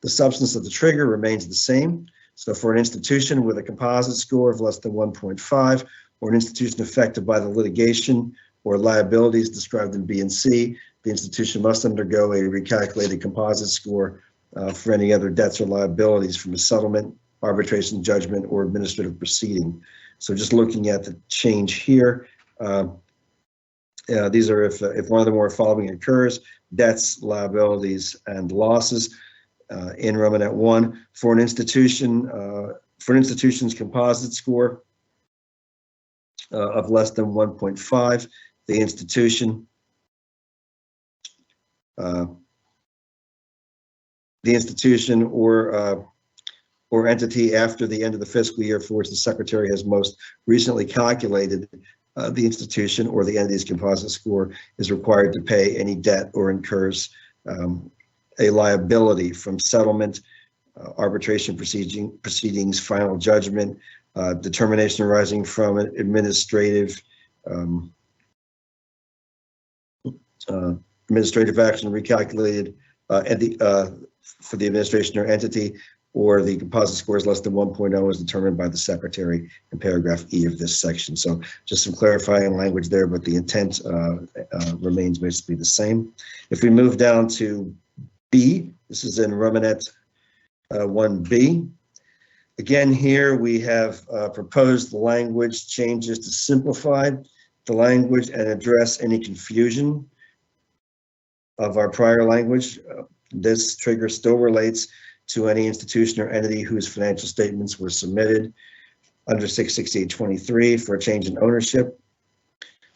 The substance of the trigger remains the same. So for an institution with a composite score of less than 1.5, or an institution affected by the litigation or liabilities described in B and C, the institution must undergo a recalculated composite score for any other debts or liabilities from a settlement, arbitration, judgment, or administrative proceeding. So just looking at the change here, these are if one of the more following occurs: debts, liabilities, and losses. In Romanet 1, for an institution's composite score of less than 1.5, the institution or entity after the end of the fiscal year for which the secretary has most recently calculated the institution or the entity's composite score is required to pay any debt or incurs a liability from settlement, arbitration proceedings, final judgment, determination arising from an administrative action recalculated for the administration or entity, or the composite score is less than 1.0 is determined by the secretary in paragraph E of this section. So just some clarifying language there, but the intent remains basically the same. If we move down to B, this is in Romanet 1B. Again, here we have proposed language changes to simplify the language and address any confusion of our prior language. This trigger still relates to any institution or entity whose financial statements were submitted under 668.23 for a change in ownership,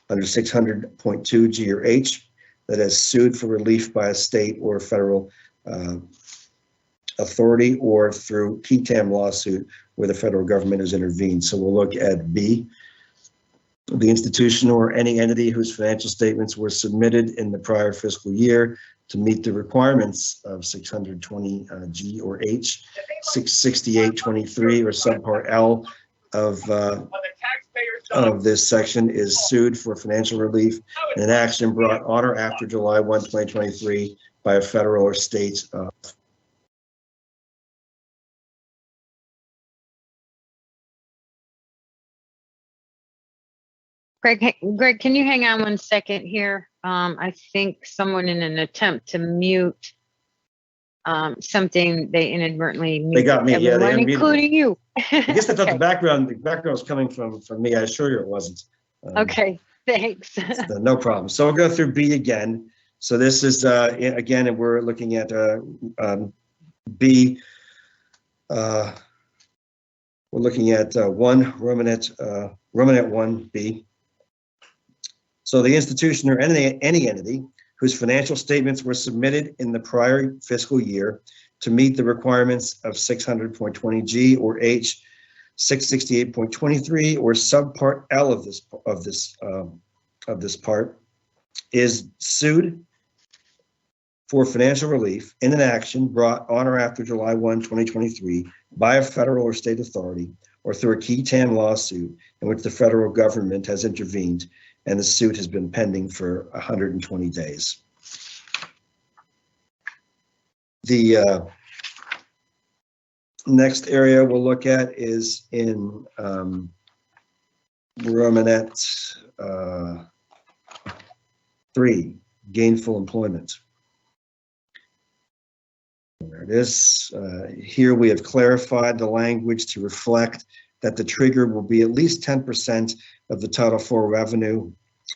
under 600.2 G or H, that has sued for relief by a state or federal authority, or through QI-TAM lawsuit where the federal government has intervened. So we'll look at B. The institution or any entity whose financial statements were submitted in the prior fiscal year to meet the requirements of 620 G or H, 668.23 or subpart L of this section is sued for financial relief in an action brought on or after July 1, 2023 by a federal or state Greg, can you hang on 1 second here? I think someone in an attempt to mute something, they inadvertently muted They got me, yeah, they everyone, unmuted me. including you. I guess I thought Okay. the background was coming from me. I assure you it wasn't. Okay, thanks. No problem. So we'll go through B again. So this is, again, and we're looking at B. We're looking at Romanet 1B. So the institution or any entity whose financial statements were submitted in the prior fiscal year to meet the requirements of 600.20G or H, 668.23 or subpart L of this part is sued for financial relief in an action brought on or after July 1, 2023 by a federal or state authority or through a qui tam lawsuit in which the federal government has intervened and the suit has been pending for 120 days. The next area we'll look at is in Romanet 3, gainful employment. There it is. Here we have clarified the language to reflect that the trigger will be at least 10% of the Title IV revenue,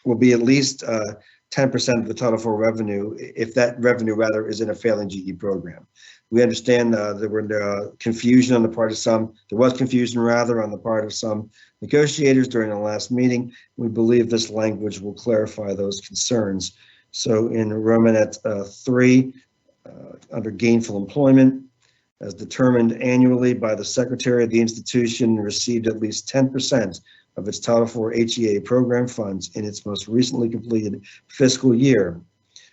will be at least 10% of the Title IV revenue if that revenue rather is in a failing GE program. We understand there were confusion on the part of some, there was confusion rather on the part of some negotiators during the last meeting. We believe this language will clarify those concerns. So in Romanet 3, under gainful employment, as determined annually by the secretary of the institution, received at least 10% of its Title IV HEA program funds in its most recently completed fiscal year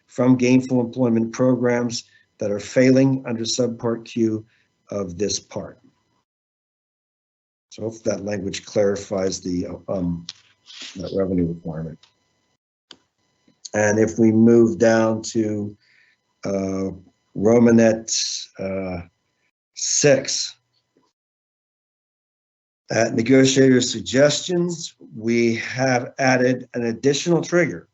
from gainful employment programs that are failing under subpart Q of this part. So hopefully that language clarifies the that revenue requirement. And if we move down to Romanet 6, at negotiator suggestions, we have added an additional trigger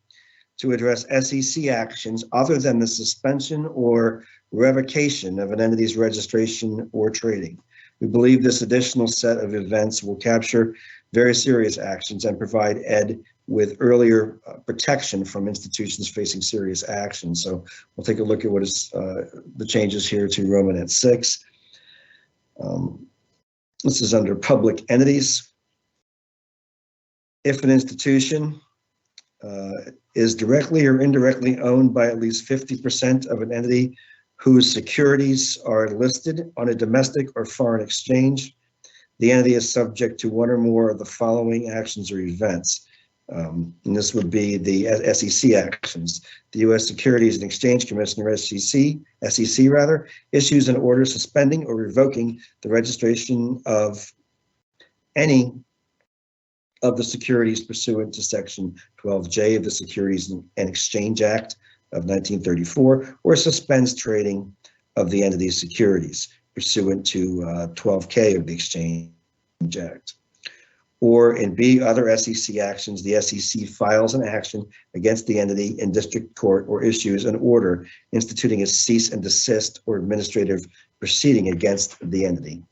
to address SEC actions other than the suspension or revocation of an entity's registration or trading. We believe this additional set of events will capture very serious actions and provide ED with earlier protection from institutions facing serious action. So we'll take a look at what is the changes here to Romanet 6. This is under public entities. If an institution is directly or indirectly owned by at least 50% of an entity whose securities are listed on a domestic or foreign exchange, the entity is subject to one or more of the following actions or events. And this would be the SEC actions. The U.S. Securities and Exchange Commission, or SEC rather, issues an order suspending or revoking the registration of any of the securities pursuant to Section 12J of the Securities and Exchange Act of 1934, or suspends trading of the entity's securities pursuant to 12K of the Exchange Act. Or in B, other SEC actions, the SEC files an action against the entity in district court or issues an order instituting a cease and desist or administrative proceeding against the entity.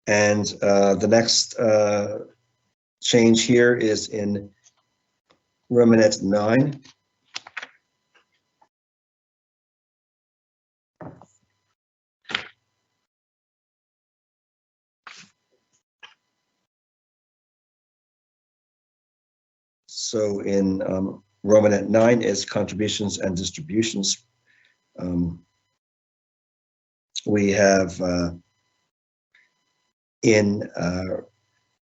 And the next change here is in Romanet 9. So in Romanet 9 is contributions and distributions. We have I'm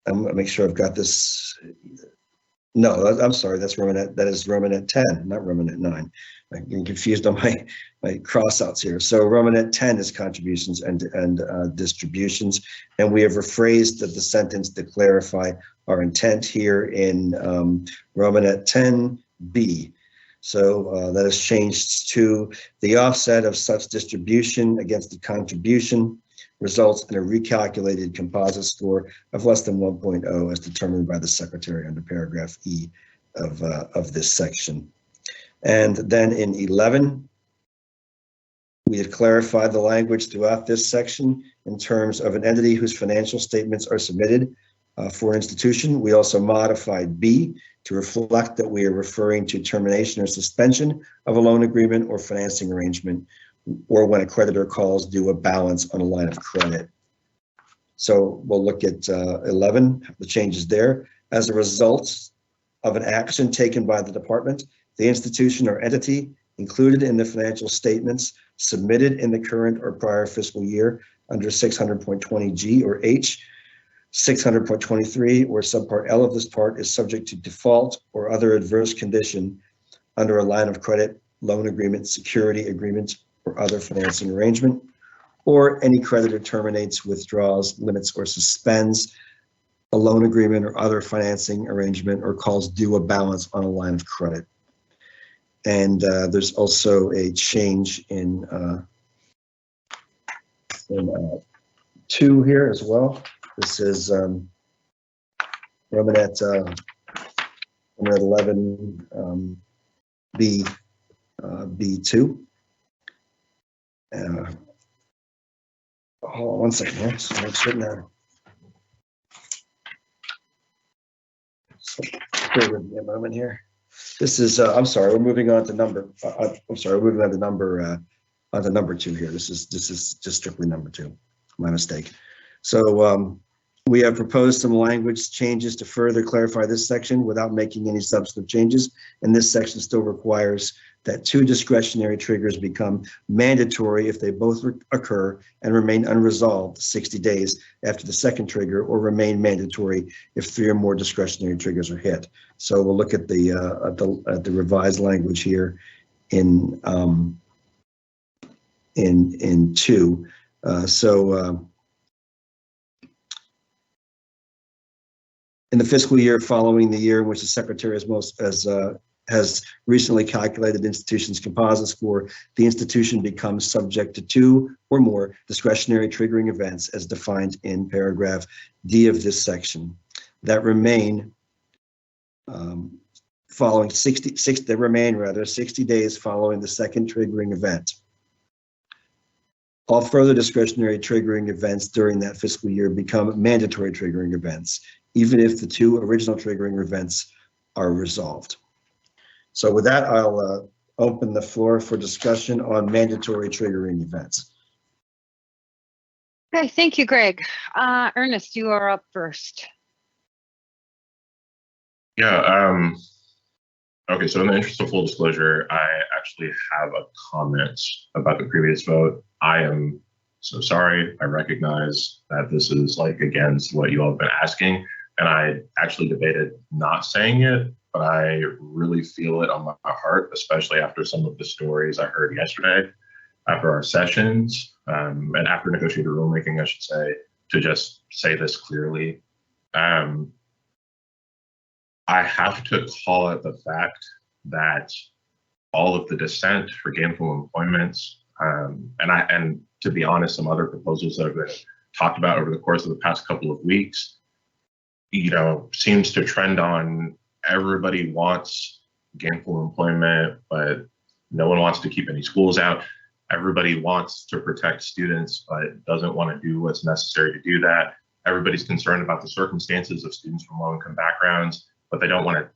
gonna make sure I've got this. No, I'm sorry, that is Romanet 10, not Romanet 9. I'm getting confused on my crossouts here. So Romanet 10 is contributions and distributions, and we have rephrased the sentence to clarify our intent here in Romanet 10B. So that has changed to the offset of such distribution against the contribution results in a recalculated composite score of less than 1.0 as determined by the secretary under paragraph E of this section. And then in 11, we had clarified the language throughout this section in terms of an entity whose financial statements are submitted for an institution. We also modified B to reflect that we are referring to termination or suspension of a loan agreement or financing arrangement, or when a creditor calls due a balance on a line of credit. So we'll look at 11, the changes there. As a result of an action taken by the department, the institution or entity included in the financial statements submitted in the current or prior fiscal year under 600.20G or H, 600.23 or subpart L of this part is subject to default or other adverse condition under a line of credit, loan agreement, security agreement, or other financing arrangement, or any creditor terminates, withdraws, limits, or suspends a loan agreement or other financing arrangement or calls due a balance on a line of credit. And there's also a change in 2 here as well. This is Romanet 11 B2. Hold on one second here. So make sure now. So bear with me a moment here. This is, I'm sorry, we're moving on to number, I'm sorry, we're moving on to number 2 here. This is just strictly number 2, my mistake. So we have proposed some language changes to further clarify this section without making any substantive changes. And this section still requires that 2 discretionary triggers become mandatory if they both occur and remain unresolved 60 days after the second trigger, or remain mandatory if 3 or more discretionary triggers are hit. So we'll look at the revised language here in 2. In the fiscal year following the year in which the secretary has recently calculated the institution's composite score, the institution becomes subject to 2 or more discretionary triggering events as defined in paragraph D of this section that remain following 60 days following the second triggering event. All further discretionary triggering events during that fiscal year become mandatory triggering events, even if the 2 original triggering events are resolved. So with that, I'll open the floor for discussion on mandatory triggering events. Okay, thank you, Greg. Ernest, you are up first. Yeah, okay, so in the interest of full disclosure, I actually have a comment about the previous vote. I am so sorry. I recognize that this is like against what you all have been asking, and I actually debated not saying it, but I really feel it on my heart, especially after some of the stories I heard yesterday, after our sessions, and after negotiated rulemaking, I should say, to just say this clearly. I have to call it the fact that all of the dissent for gainful employment, and to be honest, some other proposals that have been talked about over the course of the past couple of weeks, seems to trend on everybody wants gainful employment, but no one wants to keep any schools out. Everybody wants to protect students, but doesn't want to do what's necessary to do that. Everybody's concerned about the circumstances of students from low-income backgrounds, but they don't want to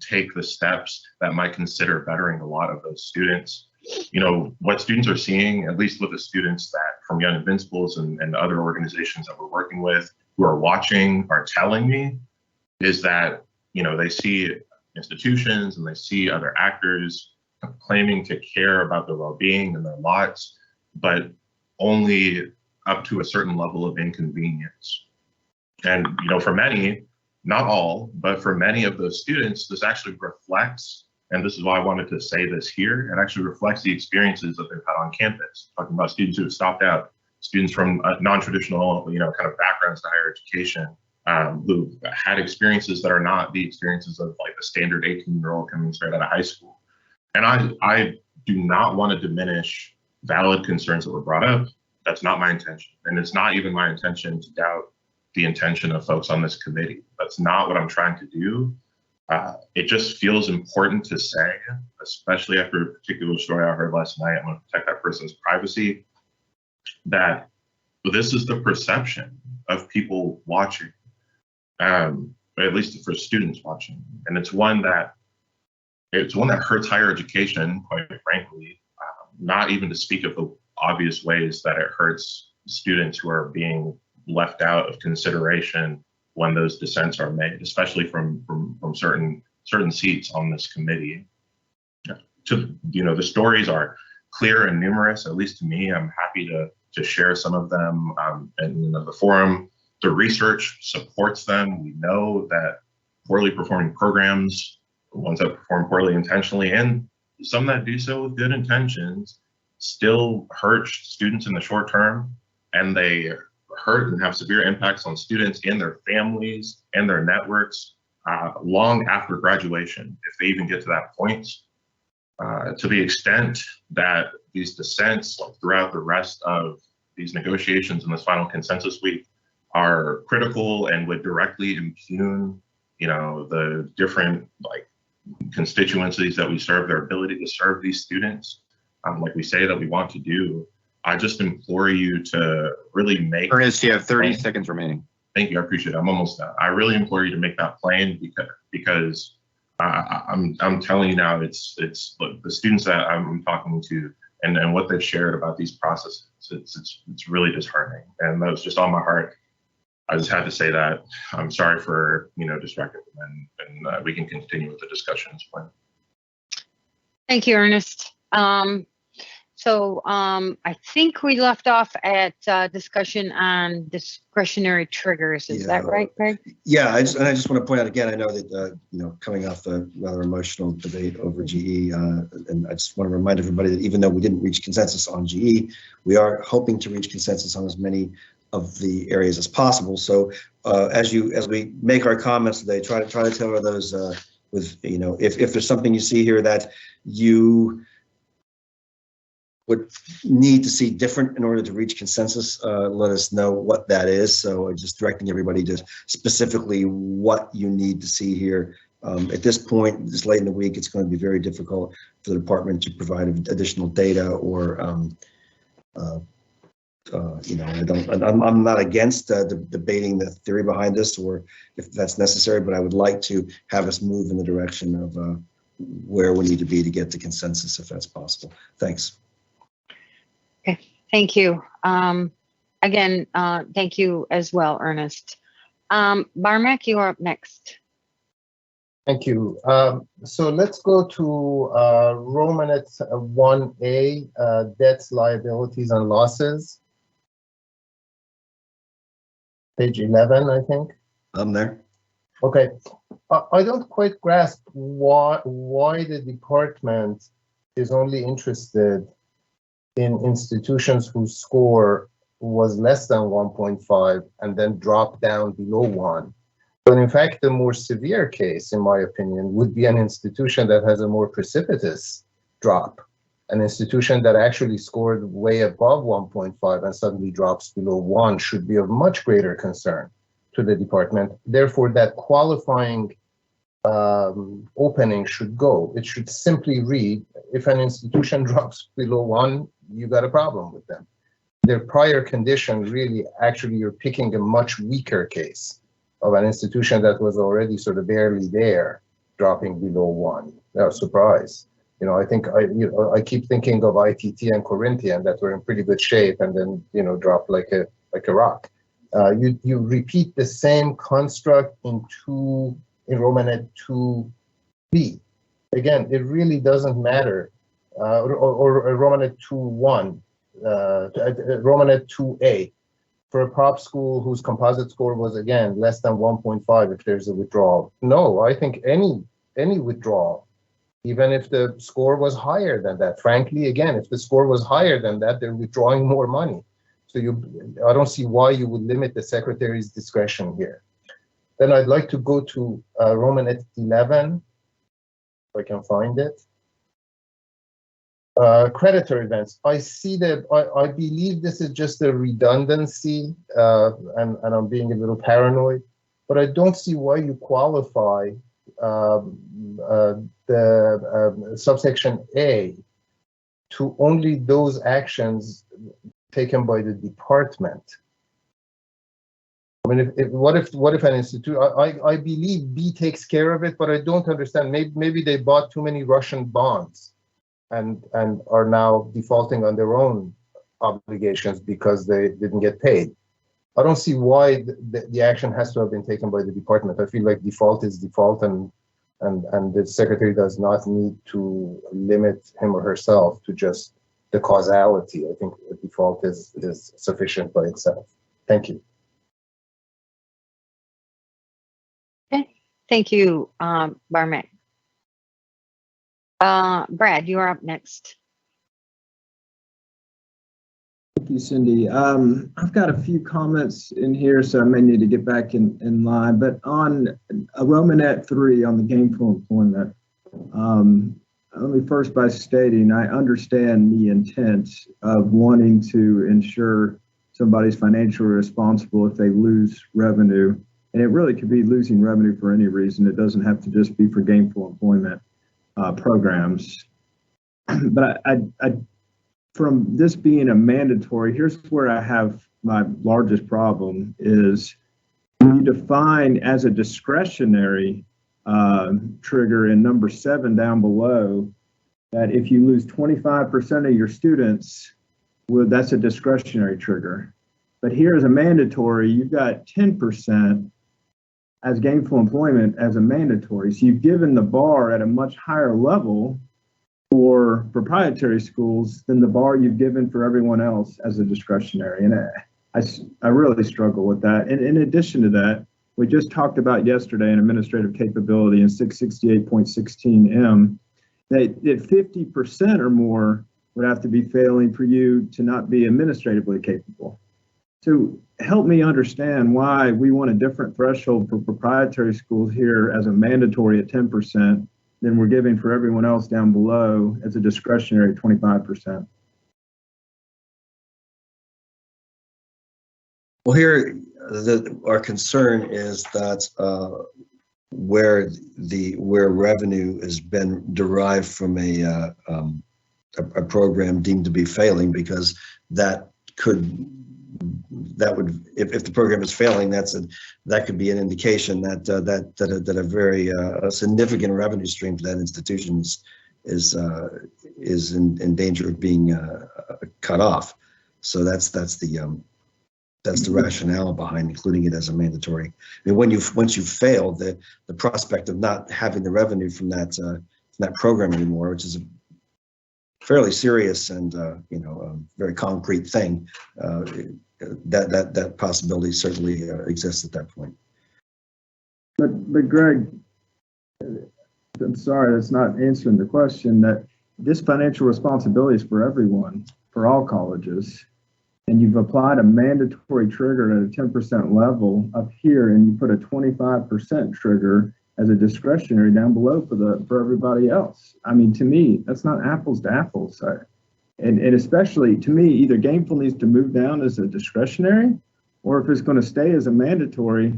take the steps that might consider bettering a lot of those students. What students are seeing, at least with the students that from Young Invincibles and other organizations that we're working with who are watching, are telling me, is that, they see institutions and they see other actors claiming to care about their well-being and their lives, but only up to a certain level of inconvenience. And, for many, not all, but for many of those students, this actually reflects, and this is why I wanted to say this here, it actually reflects the experiences that they've had on campus. Talking about students who have stopped out, students from non-traditional, kind of backgrounds to higher education, who've had experiences that are not the experiences of like the standard 18-year-old coming straight out of high school. And I do not want to diminish valid concerns that were brought up. That's not my intention. And it's not even my intention to doubt the intention of folks on this committee. That's not what I'm trying to do. It just feels important to say, especially after a particular story I heard last night, I'm going to protect that person's privacy, that this is the perception of people watching, at least for students watching. And it's one that hurts higher education, quite frankly, not even to speak of the obvious ways that it hurts students who are being left out of consideration when those dissents are made, especially from certain seats on this committee. The stories are clear and numerous, at least to me. I'm happy to share some of them in the forum. The research supports them. We know that poorly performing programs, ones that perform poorly intentionally, and some that do so with good intentions, still hurt students in the short term, and they hurt and have severe impacts on students and their families and their networks long after graduation, if they even get to that point. To the extent that these dissents throughout the rest of these negotiations in this final consensus week are critical and would directly impugn, the different constituencies that we serve, their ability to serve these students, like we say that we want to do. I just implore you to really make— Ernest, you have 30 seconds remaining. Thank you, I appreciate it. I'm almost done. I really implore you to make that plain because I'm telling you now, it's look, the students that I'm talking to and what they've shared about these processes, it's really disheartening, and that was just on my heart. I just had to say that. I'm sorry for distracting them, and we can continue with the discussion at this point. Thank you, Ernest. So I think we left off at discussion on discretionary triggers. Is that right, Greg? Yeah, I just want to point out again, I know that, coming off the rather emotional debate over GE, and I just want to remind everybody that even though we didn't reach consensus on GE, we are hoping to reach consensus on as many of the areas as possible. So as we make our comments today, try to tailor those with, if there's something you see here that you would need to see different in order to reach consensus, let us know what that is. So just directing everybody to specifically what you need to see here. At this point, this late in the week, it's going to be very difficult for the department to provide additional data or, I'm not against debating the theory behind this, or if that's necessary, but I would like to have us move in the direction of where we need to be to get to consensus, if that's possible. Thanks. Okay, thank you. Again, thank you as well, Ernest. Barmack, you are up next. Thank you. So let's go to Romanet 1A, debts, liabilities, and losses. Page 11, I think. I'm there. Okay. I don't quite grasp why the department is only interested in institutions whose score was less than 1.5 and then dropped down below 1. But in fact, the more severe case, in my opinion, would be an institution that has a more precipitous drop, an institution that actually scored way above 1.5 and suddenly drops below 1 should be of much greater concern to the department. Therefore, that qualifying opening should go. It should simply read, if an institution drops below 1, you got a problem with them. Their prior condition really, actually, you're picking a much weaker case of an institution that was already sort of barely there, dropping below 1. No surprise. I think I keep thinking of ITT and Corinthian that were in pretty good shape and then dropped like a rock. You repeat the same construct in Romanet 2B. Again, it really doesn't matter. Or Romanet 2.1, Romanet 2A, for a prop school whose composite score was, again, less than 1.5 if there's a withdrawal. No, I think any withdrawal, even if the score was higher than that. Frankly, again, if the score was higher than that, they're withdrawing more money. So I don't see why you would limit the secretary's discretion here. Then I'd like to go to Romanet 11, if I can find it. creditor events. I see that, I believe this is just a redundancy, and I'm being a little paranoid, but I don't see why you qualify the subsection A to only those actions taken by the department. I mean, what if an institute, I believe B takes care of it, but I don't understand. Maybe they bought too many Russian bonds and are now defaulting on their own obligations because they didn't get paid. I don't see why the action has to have been taken by the department. I feel like default is default, and the secretary does not need to limit him or herself to just the causality. I think the default is sufficient by itself. Thank you. Okay, thank you, Barmek. Brad, you are up next. Thank you, Cindy. I've got a few comments in here, so I may need to get back in line. But on Romanet 3 on the gainful employment, let me first by stating I understand the intent of wanting to ensure somebody's financially responsible if they lose revenue. And it really could be losing revenue for any reason. It doesn't have to just be for gainful employment programs. But I from this being a mandatory, here's where I have my largest problem is when you define as a discretionary trigger in number 7 down below, that if you lose 25% of your students, well, that's a discretionary trigger. But here as a mandatory, you've got 10% as gainful employment as a mandatory. So you've given the bar at a much higher level for proprietary schools than the bar you've given for everyone else as a discretionary. And I really struggle with that. And in addition to that, we just talked about yesterday an administrative capability in 668.16M that 50% or more would have to be failing for you to not be administratively capable. So help me understand why we want a different threshold for proprietary schools here as a mandatory at 10%. Then we're giving for everyone else down below as a discretionary 25%. Well, here, our concern is that where revenue has been derived from a program deemed to be failing, because that would, if the program is failing, that could be an indication that a very significant revenue stream for that institution is in danger of being cut off. So that's the rationale behind including it as a mandatory. I mean, once you've failed, the prospect of not having the revenue from that program anymore, which is a fairly serious and very concrete thing, that possibility certainly exists at that point. But Greg, I'm sorry, that's not answering the question. That this financial responsibility is for everyone, for all colleges, and you've applied a mandatory trigger at a 10% level up here, and you put a 25% trigger as a discretionary down below for everybody else. I mean, to me, that's not apples to apples. And especially to me, either gainful needs to move down as a discretionary, or if it's going to stay as a mandatory,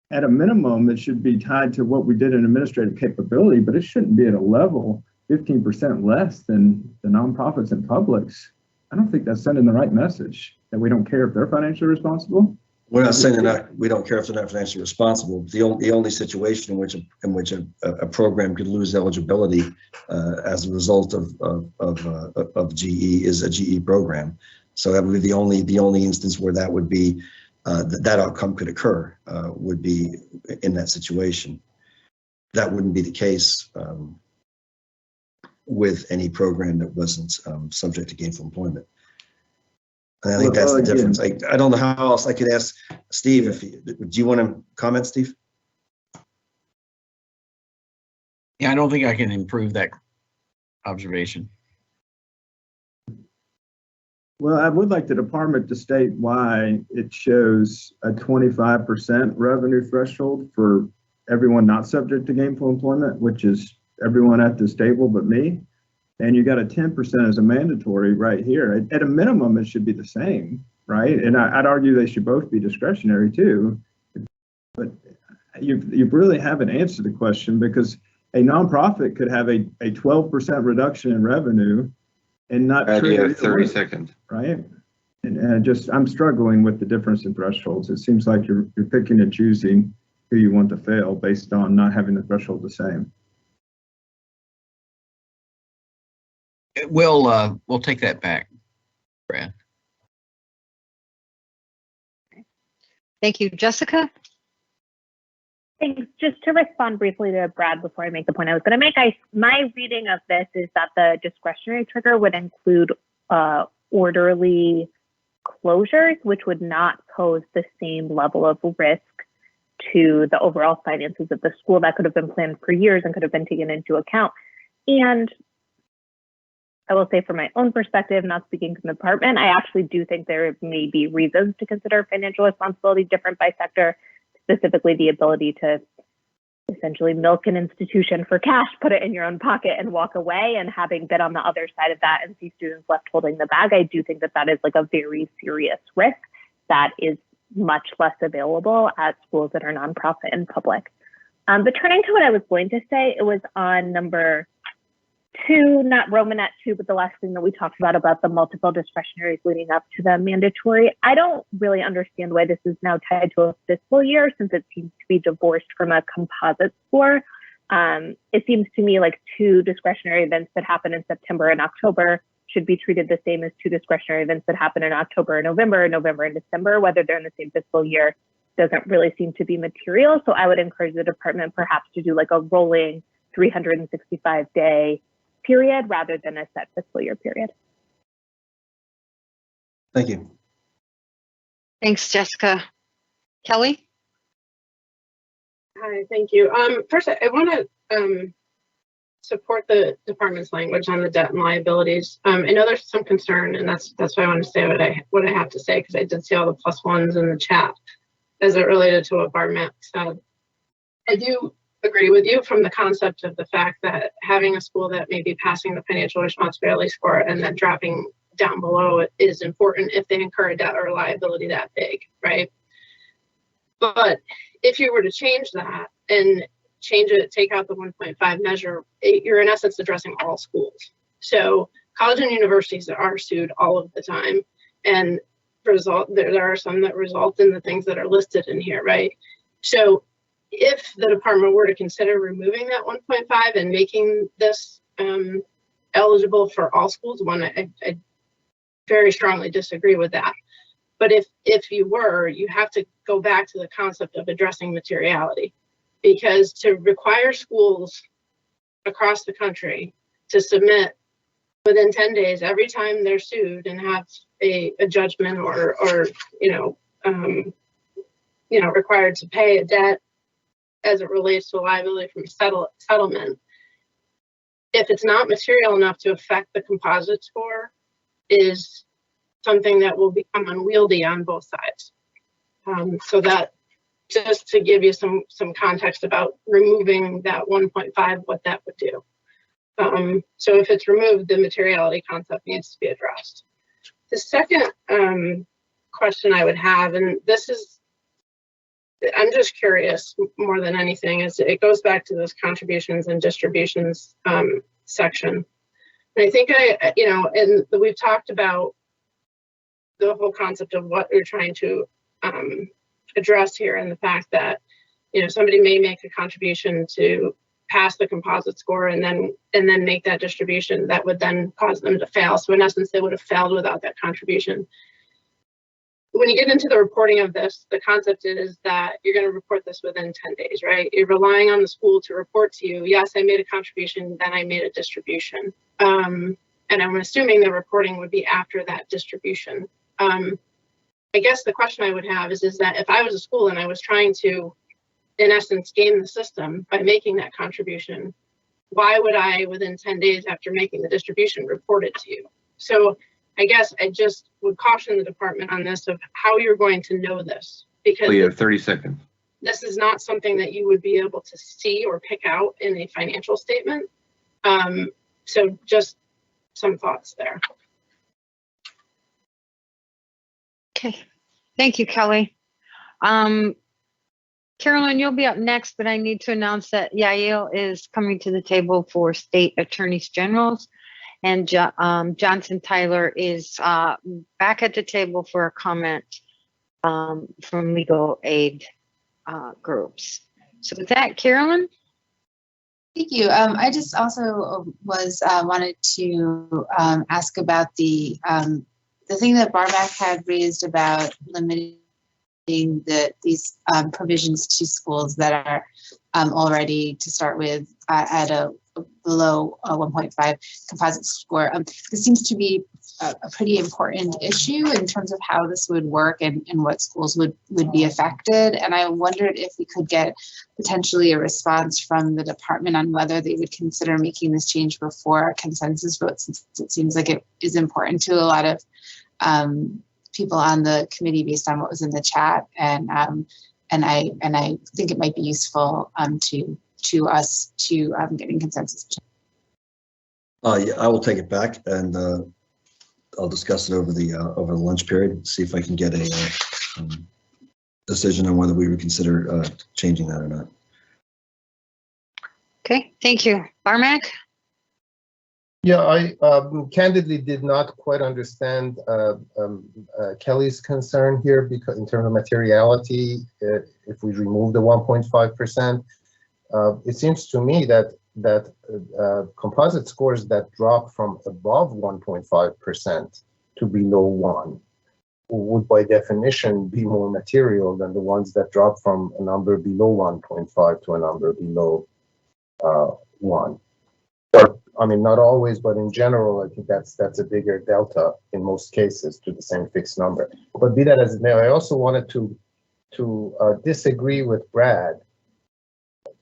at a minimum, it should be tied to what we did in administrative capability, but it shouldn't be at a level 15% less than the nonprofits and publics. I don't think that's sending the right message, that we don't care if they're financially responsible. We're not saying we don't care if they're not financially responsible. The only situation in which a program could lose eligibility as a result of GE is a GE program. So that would be the only instance where that would be that outcome could occur, would be in that situation. That wouldn't be the case with any program that wasn't subject to gainful employment. And I think that's the difference. I don't know how else I could ask Steve. Do you want to comment, Steve? Yeah, I don't think I can improve that observation. Well, I would like the department to state why it shows a 25% revenue threshold for everyone not subject to gainful employment, which is everyone at this table but me. and you got a 10% as a mandatory right here. At a minimum, it should be the same, right? And I'd argue they should both be discretionary too. But you really haven't answered the question, because a nonprofit could have a 12% reduction in revenue and not You have trigger 30 seconds. right? And I'm struggling with the difference in thresholds. It seems like you're picking and choosing who you want to fail based on not having the threshold the same. We'll take that back, Brad. Thank you. Jessica? Thanks. Just to respond briefly to Brad before I make the point I was going to make, my reading of this is that the discretionary trigger would include orderly closures, which would not pose the same level of risk to the overall finances of the school that could have been planned for years and could have been taken into account. And I will say, from my own perspective, not speaking to the department, I actually do think there may be reasons to consider financial responsibility different by sector, specifically the ability to essentially milk an institution for cash, put it in your own pocket and walk away. And having been on the other side of that and see students left holding the bag, I do think that that is like a very serious risk that is much less available at schools that are nonprofit and public. But turning to what I was going to say, it was on number 2, not Romanet 2, but the last thing that we talked about the multiple discretionaries leading up to the mandatory. I don't really understand why this is now tied to a fiscal year, since it seems to be divorced from a composite score. It seems to me like 2 discretionary events that happen in September and October should be treated the same as 2 discretionary events that happen in October and November and December. Whether they're in the same fiscal year doesn't really seem to be material. So I would encourage the department perhaps to do like a rolling 365-day period rather than a set fiscal year period. Thank you. Thanks, Jessica. Kelly? Hi, thank you. First, I want to support the department's language on the debt and liabilities. I know there's some concern, and that's why I want to say what I have to say, because I did see all the +1s in the chat as it related to what Barb Mack said. I do agree with you from the concept of the fact that having a school that may be passing the financial responsibility score and then dropping down below it is important if they incur a debt or a liability that big, right? But if you were to change that and change it, take out the 1.5 measure, you're in essence addressing all schools. So colleges and universities are sued all of the time, and there are some that result in the things that are listed in here, right? So if the department were to consider removing that 1.5 and making this eligible for all schools, I very strongly disagree with that. But if you were, you have to go back to the concept of addressing materiality, because to require schools across the country to submit within 10 days every time they're sued and have a judgment or required to pay a debt as it relates to a liability from a settlement, if it's not material enough to affect the composite score, is something that will become unwieldy on both sides. So that, just to give you some context about removing that 1.5, what that would do. So if it's removed, the materiality concept needs to be addressed. The second question I would have, and this is, I'm just curious more than anything, is it goes back to this contributions and distributions section. And I think and we've talked about the whole concept of what we're trying to address here, and the fact that somebody may make a contribution to pass the composite score and then make that distribution that would then cause them to fail. So in essence, they would have failed without that contribution. When you get into the reporting of this, the concept is that you're going to report this within 10 days, right? You're relying on the school to report to you, yes, I made a contribution, then I made a distribution. And I'm assuming the reporting would be after that distribution. I guess the question I would have is that if I was a school and I was trying to, in essence, game the system by making that contribution, why would I, within 10 days after making the distribution, report it to you? So I guess I just would caution the department on this, of how you're going to know this, because You have 30 seconds. this is not something that you would be able to see or pick out in a financial statement. So just some thoughts there. Okay, thank you, Kelly. Carolyn, you'll be up next, but I need to announce that Yael is coming to the table for state attorneys generals, and Johnson Tyler is back at the table for a comment from legal aid groups. So with that, Carolyn. Thank you. I just also was wanted to ask about the thing that Barmac had raised about limiting these provisions to schools that are already, to start with, at a below 1.5 composite score. This seems to be a pretty important issue in terms of how this would work and what schools would be affected. And I wondered if we could get potentially a response from the department on whether they would consider making this change before a consensus vote, since it seems like it is important to a lot of people on the committee based on what was in the chat. And I think it might be useful to us to getting consensus. Yeah, I will take it back and I'll discuss it over the lunch period, see if I can get a decision on whether we would consider changing that or not. Okay, thank you. Barmac? Yeah, I candidly did not quite understand Kelly's concern here, because in terms of materiality, if we remove the 1.5%, it seems to me that composite scores that drop from above 1.5% to below 1 would by definition be more material than the ones that drop from a number below 1.5 to a number below 1. Or, I mean, not always, but in general, I think that's a bigger delta in most cases to the same fixed number. But be that as it may, I also wanted to disagree with Brad.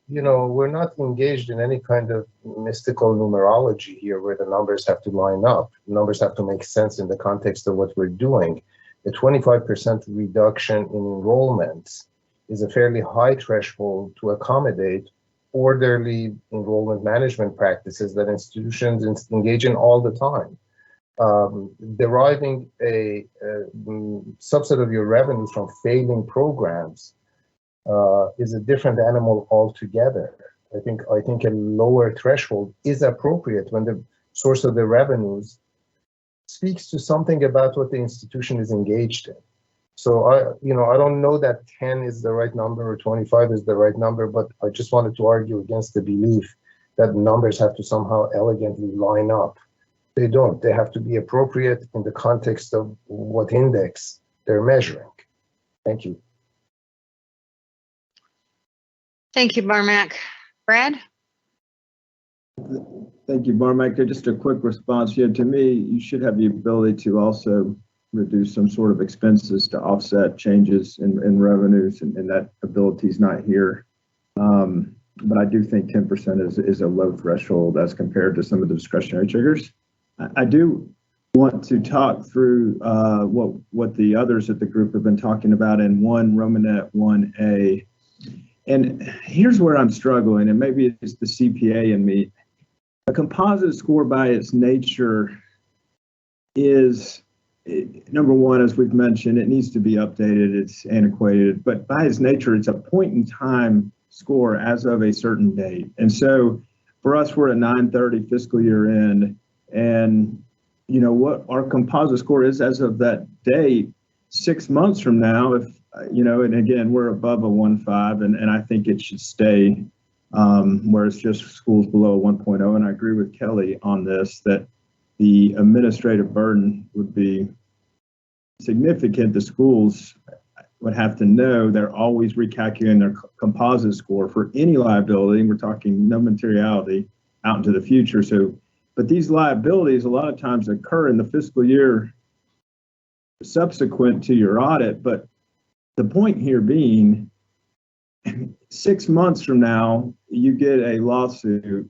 You know, we're not engaged in any kind of mystical numerology here where the numbers have to line up. Numbers have to make sense in the context of what we're doing. A 25% reduction in enrollments is a fairly high threshold to accommodate orderly enrollment management practices that institutions engage in all the time. Deriving a subset of your revenues from failing programs is a different animal altogether. I think a lower threshold is appropriate when the source of the revenues speaks to something about what the institution is engaged in. So I don't know that 10 is the right number or 25 is the right number, but I just wanted to argue against the belief that numbers have to somehow elegantly line up. They don't. They have to be appropriate in the context of what index they're measuring. Thank you. Thank you, Barmac. Brad? Thank you, Barmac. Just a quick response here. To me, you should have the ability to also reduce some sort of expenses to offset changes in revenues, and that ability is not here. But I do think 10% is a low threshold as compared to some of the discretionary triggers. I do want to talk through what the others at the group have been talking about in Romanet 1A. And here's where I'm struggling, and maybe it's the CPA in me. A composite score by its nature is, number one, as we've mentioned, it needs to be updated, it's antiquated, but by its nature, it's a point in time score as of a certain date. And so for us, we're at 9/30 fiscal year end, and you know what our composite score is as of that date. 6 months from now, if and again, we're above a 1.5, and I think it should stay where it's just schools below 1.0. And I agree with Kelly on this, that the administrative burden would be significant. The schools would have to know they're always recalculating their composite score for any liability. We're talking no materiality out into the future. So, but these liabilities a lot of times occur in the fiscal year subsequent to your audit. But the point here being, 6 months from now, you get a lawsuit,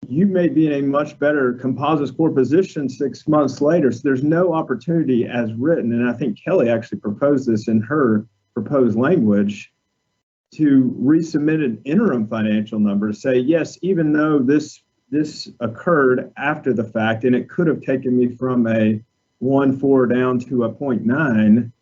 you may be in a much better composite score position 6 months later. So there's no opportunity as written, and I think Kelly actually proposed this in her proposed language, to resubmit an interim financial number, say, yes, even though this this occurred after the fact, and it could have taken me from a 1.4 down to a 0.9,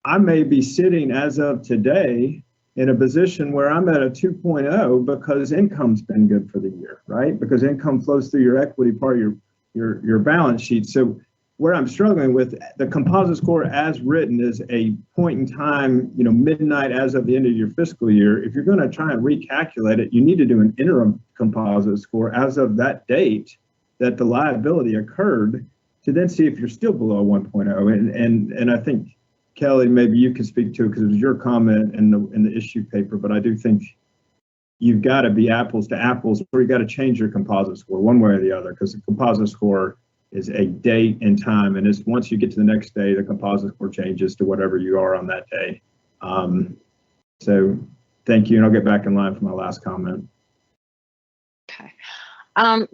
I may be sitting as of today in a position where I'm at a 2.0 because income's been good for the year, right? Because income flows through your equity part of your balance sheet. So where I'm struggling with the composite score as written is a point in time, midnight as of the end of your fiscal year. If you're going to try and recalculate it, you need to do an interim composite score as of that date that the liability occurred to then see if you're still below 1.0. And I think, Kelly, maybe you can speak to it because it was your comment in the issue paper, but I do think you've got to be apples to apples, or you got to change your composite score one way or the other, because the composite score is a date and time, and it's once you get to the next day, the composite score changes to whatever you are on that day. So thank you, and I'll get back in line for my last comment. Okay.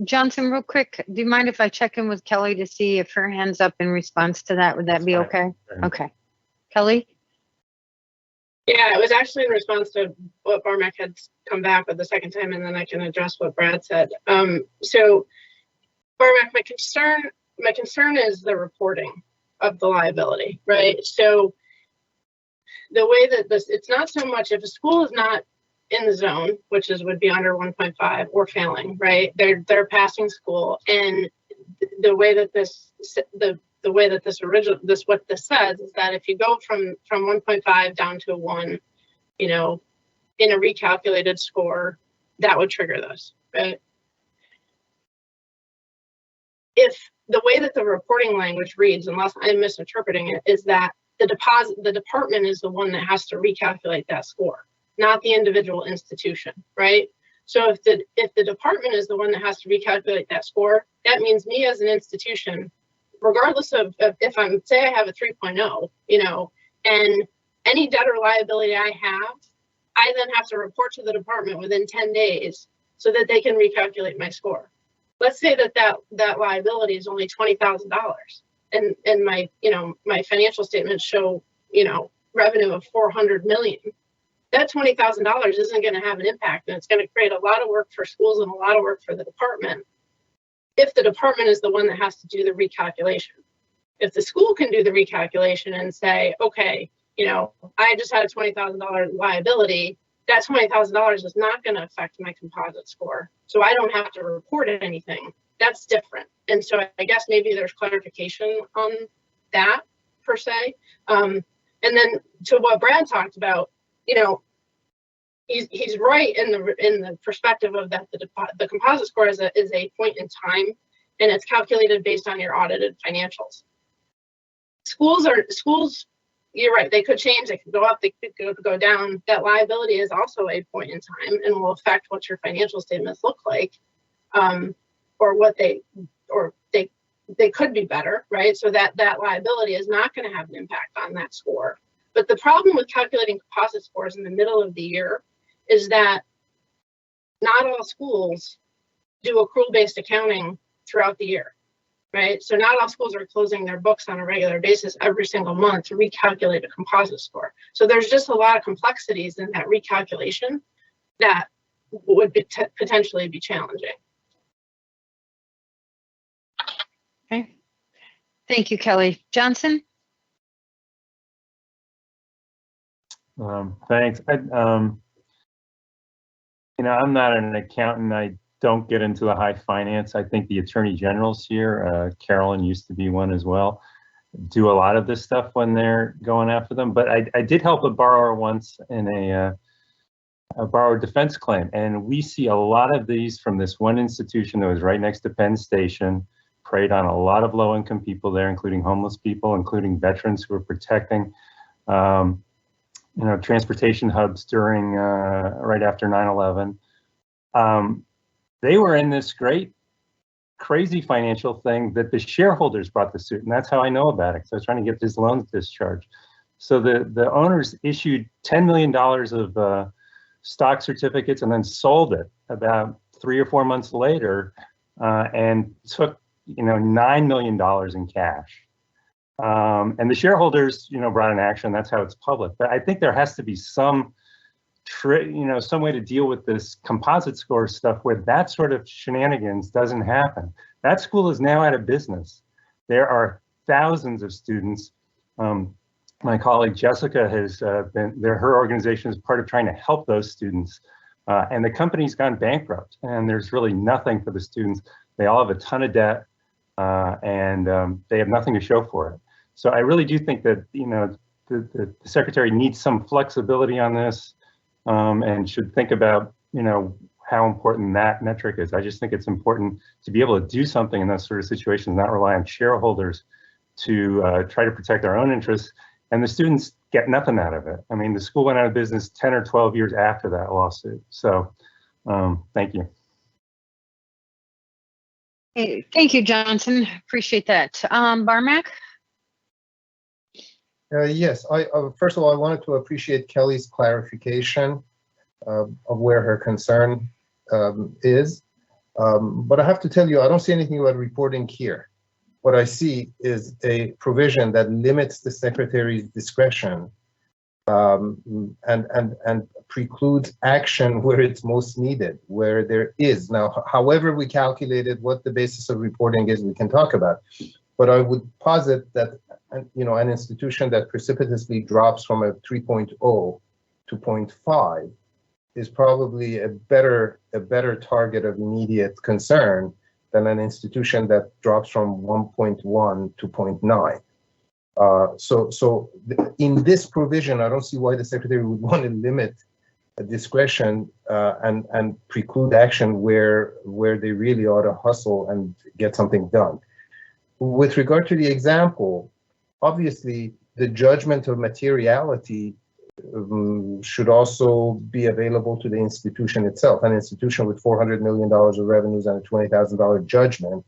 Johnson, real quick, do you mind if I check in with Kelly to see if her hand's up in response to that? Would that be okay? Okay. Kelly? Yeah, it was actually in response to what Barmac had come back with the second time, and then I can address what Brad said. So Barmac, my concern is the reporting of the liability, right? So the way that it's not so much if a school is not in the zone, which would be under 1.5 or failing, right? They're passing school, and the way that this what this says is that if you go from 1.5 down to 1, in a recalculated score, that would trigger this, right? If the way that the reporting language reads, unless I'm misinterpreting it, is that the department is the one that has to recalculate that score, not the individual institution, right? So if the department is the one that has to recalculate that score, that means me as an institution, regardless of if say I have a 3.0, and any debt or liability I have, I then have to report to the department within 10 days so that they can recalculate my score. Let's say that liability is only $20,000, and my financial statements show revenue of $400 million. That $20,000 isn't going to have an impact, and it's going to create a lot of work for schools and a lot of work for the department. If the department is the one that has to do the recalculation, if the school can do the recalculation and say, okay, I just had a $20,000 liability, that $20,000 is not going to affect my composite score, so I don't have to report anything. That's different. And so I guess maybe there's clarification on that per se. And then to what Brad talked about, he's right in the perspective of that the composite score is a point in time, and it's calculated based on your audited financials. Schools, you're right, they could change, they could go up, they could go down. That liability is also a point in time and will affect what your financial statements look like, or what they could be better, right? So that liability is not going to have an impact on that score. But the problem with calculating composite scores in the middle of the year is that not all schools do accrual-based accounting throughout the year, right? So not all schools are closing their books on a regular basis every single month to recalculate a composite score. So there's just a lot of complexities in that recalculation that would potentially be challenging. Okay. Thank you, Kelly. Johnson? Thanks. I'm not an accountant. I don't get into the high finance. I think the attorney generals here, Carolyn used to be one as well, do a lot of this stuff when they're going after them. But I did help a borrower once in a borrower defense claim. And we see a lot of these from this one institution that was right next to Penn Station, preyed on a lot of low-income people there, including homeless people, including veterans who are protecting transportation hubs during right after 9/11. They were in this great, crazy financial thing that the shareholders brought the suit, and that's how I know about it. So I was trying to get these loans discharged. So the owners issued $10 million of stock certificates and then sold it about 3 or 4 months later, and took $9 million in cash. And the shareholders, brought an action. That's how it's public. But I think there has to be some some way to deal with this composite score stuff where that sort of shenanigans doesn't happen. That school is now out of business. There are thousands of students. My colleague Jessica has been there. Her organization is part of trying to help those students. And the company's gone bankrupt, and there's really nothing for the students. They all have a ton of debt, and they have nothing to show for it. So I really do think that, the secretary needs some flexibility on this, and should think about, how important that metric is. I just think it's important to be able to do something in those sort of situations, not rely on shareholders to try to protect our own interests. And the students get nothing out of it. I mean, the school went out of business 10 or 12 years after that lawsuit. So thank you. Hey, thank you, Johnson. Appreciate that. Barmack? Yes, first of all, I wanted to appreciate Kelly's clarification of where her concern is. But I have to tell you, I don't see anything about reporting here. What I see is a provision that limits the secretary's discretion and precludes action where it's most needed, where there is. Now, however we calculated what the basis of reporting is, we can talk about. But I would posit that, an institution that precipitously drops from a 3.0 to 0.5 is probably a better target of immediate concern than an institution that drops from 1.1 to 0.9. So in this provision, I don't see why the secretary would want to limit discretion and preclude action where they really ought to hustle and get something done. With regard to the example, obviously the judgment of materiality should also be available to the institution itself. An institution with $400 million of revenues and a $20,000 judgment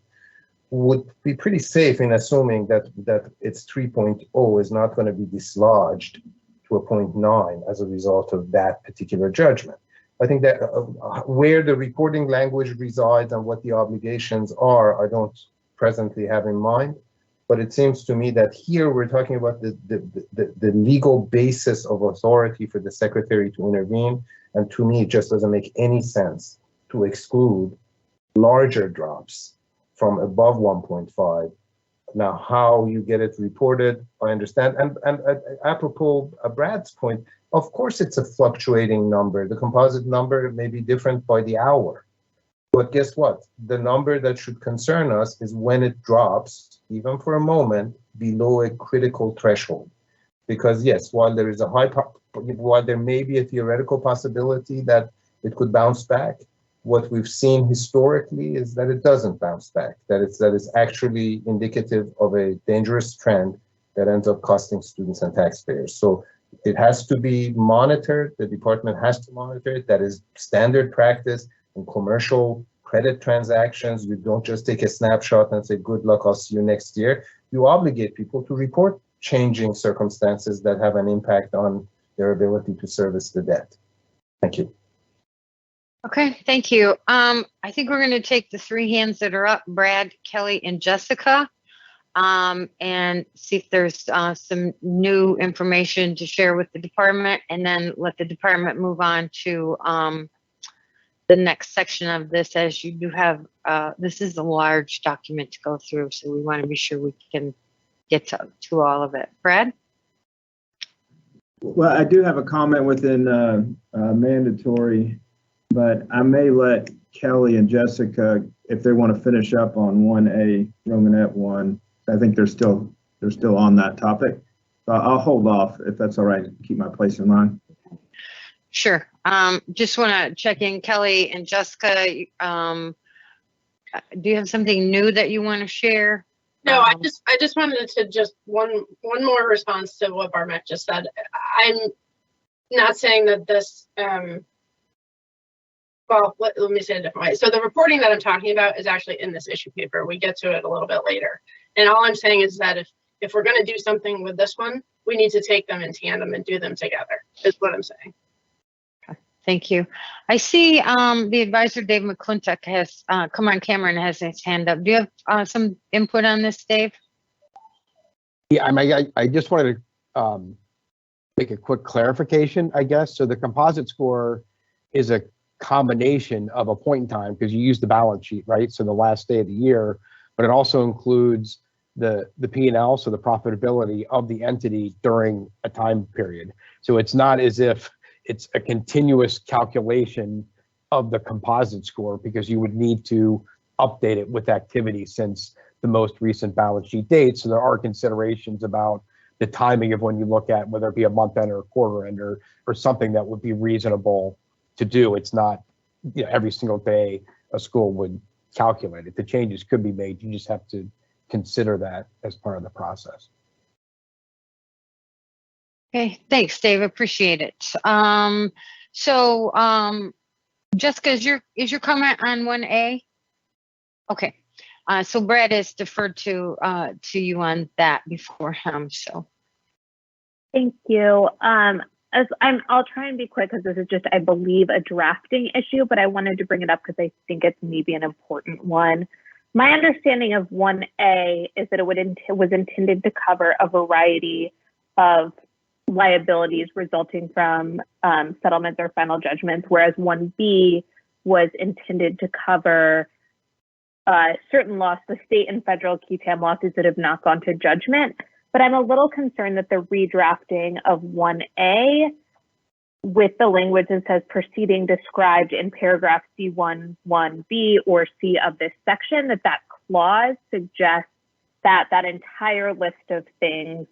would be pretty safe in assuming that its 3.0 is not going to be dislodged to a 0.9 as a result of that particular judgment. I think that where the reporting language resides and what the obligations are, I don't presently have in mind. But it seems to me that here we're talking about the legal basis of authority for the secretary to intervene. And to me, it just doesn't make any sense to exclude larger drops from above 1.5. Now, how you get it reported, I understand. And apropos Brad's point, of course, it's a fluctuating number. The composite number may be different by the hour. But guess what? The number that should concern us is when it drops, even for a moment, below a critical threshold. Because yes, while there is while there may be a theoretical possibility that it could bounce back, what we've seen historically is that it doesn't bounce back. That is actually indicative of a dangerous trend that ends up costing students and taxpayers. So it has to be monitored. The department has to monitor it. That is standard practice. In commercial credit transactions, you don't just take a snapshot and say, good luck, I'll see you next year. You obligate people to report changing circumstances that have an impact on their ability to service the debt. Thank you. Okay, thank you. I think we're going to take the three hands that are up, Brad, Kelly, and Jessica, and see if there's some new information to share with the department, and then let the department move on to the next section of this, as you do have, this is a large document to go through, so we want to be sure we can get to all of it. Brad? Well, I do have a comment within mandatory, but I may let Kelly and Jessica, if they want to finish up on 1A, Romanet 1, I think they're still on that topic. I'll hold off if that's all right, keep my place in line. Sure. Just want to check in, Kelly and Jessica. Do you have something new that you want to share? No, I just wanted to just one more response to what Barmack just said. I'm not saying that this, well, let me say it a different way. So the reporting that I'm talking about is actually in this issue paper. We get to it a little bit later. And all I'm saying is that if we're going to do something with this one, we need to take them in tandem and do them together, is what I'm saying. Thank you. I see the advisor, Dave McClintock, has come on camera and has his hand up. Do you have some input on this, Dave? Yeah, I just wanted to make a quick clarification, I guess. So the composite score is a combination of a point in time, because you use the balance sheet, right? So the last day of the year, but it also includes the P&L, so the profitability of the entity during a time period. So it's not as if it's a continuous calculation of the composite score, because you would need to update it with activity since the most recent balance sheet date. So there are considerations about the timing of when you look at whether it be a month end or a quarter end or something that would be reasonable to do. It's not, you know, every single day a school would calculate it. The changes could be made. You just have to consider that as part of the process. Okay, thanks, Dave. Appreciate it. Jessica, is your comment on 1A? Okay. So Brad has deferred to you on that before him. So. Thank you. I'll try and be quick because this is just, I believe, a drafting issue, but I wanted to bring it up because I think it's maybe an important one. My understanding of 1A is that it was intended to cover a variety of liabilities resulting from settlements or final judgments, whereas 1B was intended to cover certain lawsuits, the state and federal QTAM lawsuits that have not gone to judgment. But I'm a little concerned that the redrafting of 1A with the language that says proceeding described in paragraph C1(1)(b) or C of this section, that clause suggests that that entire list of things,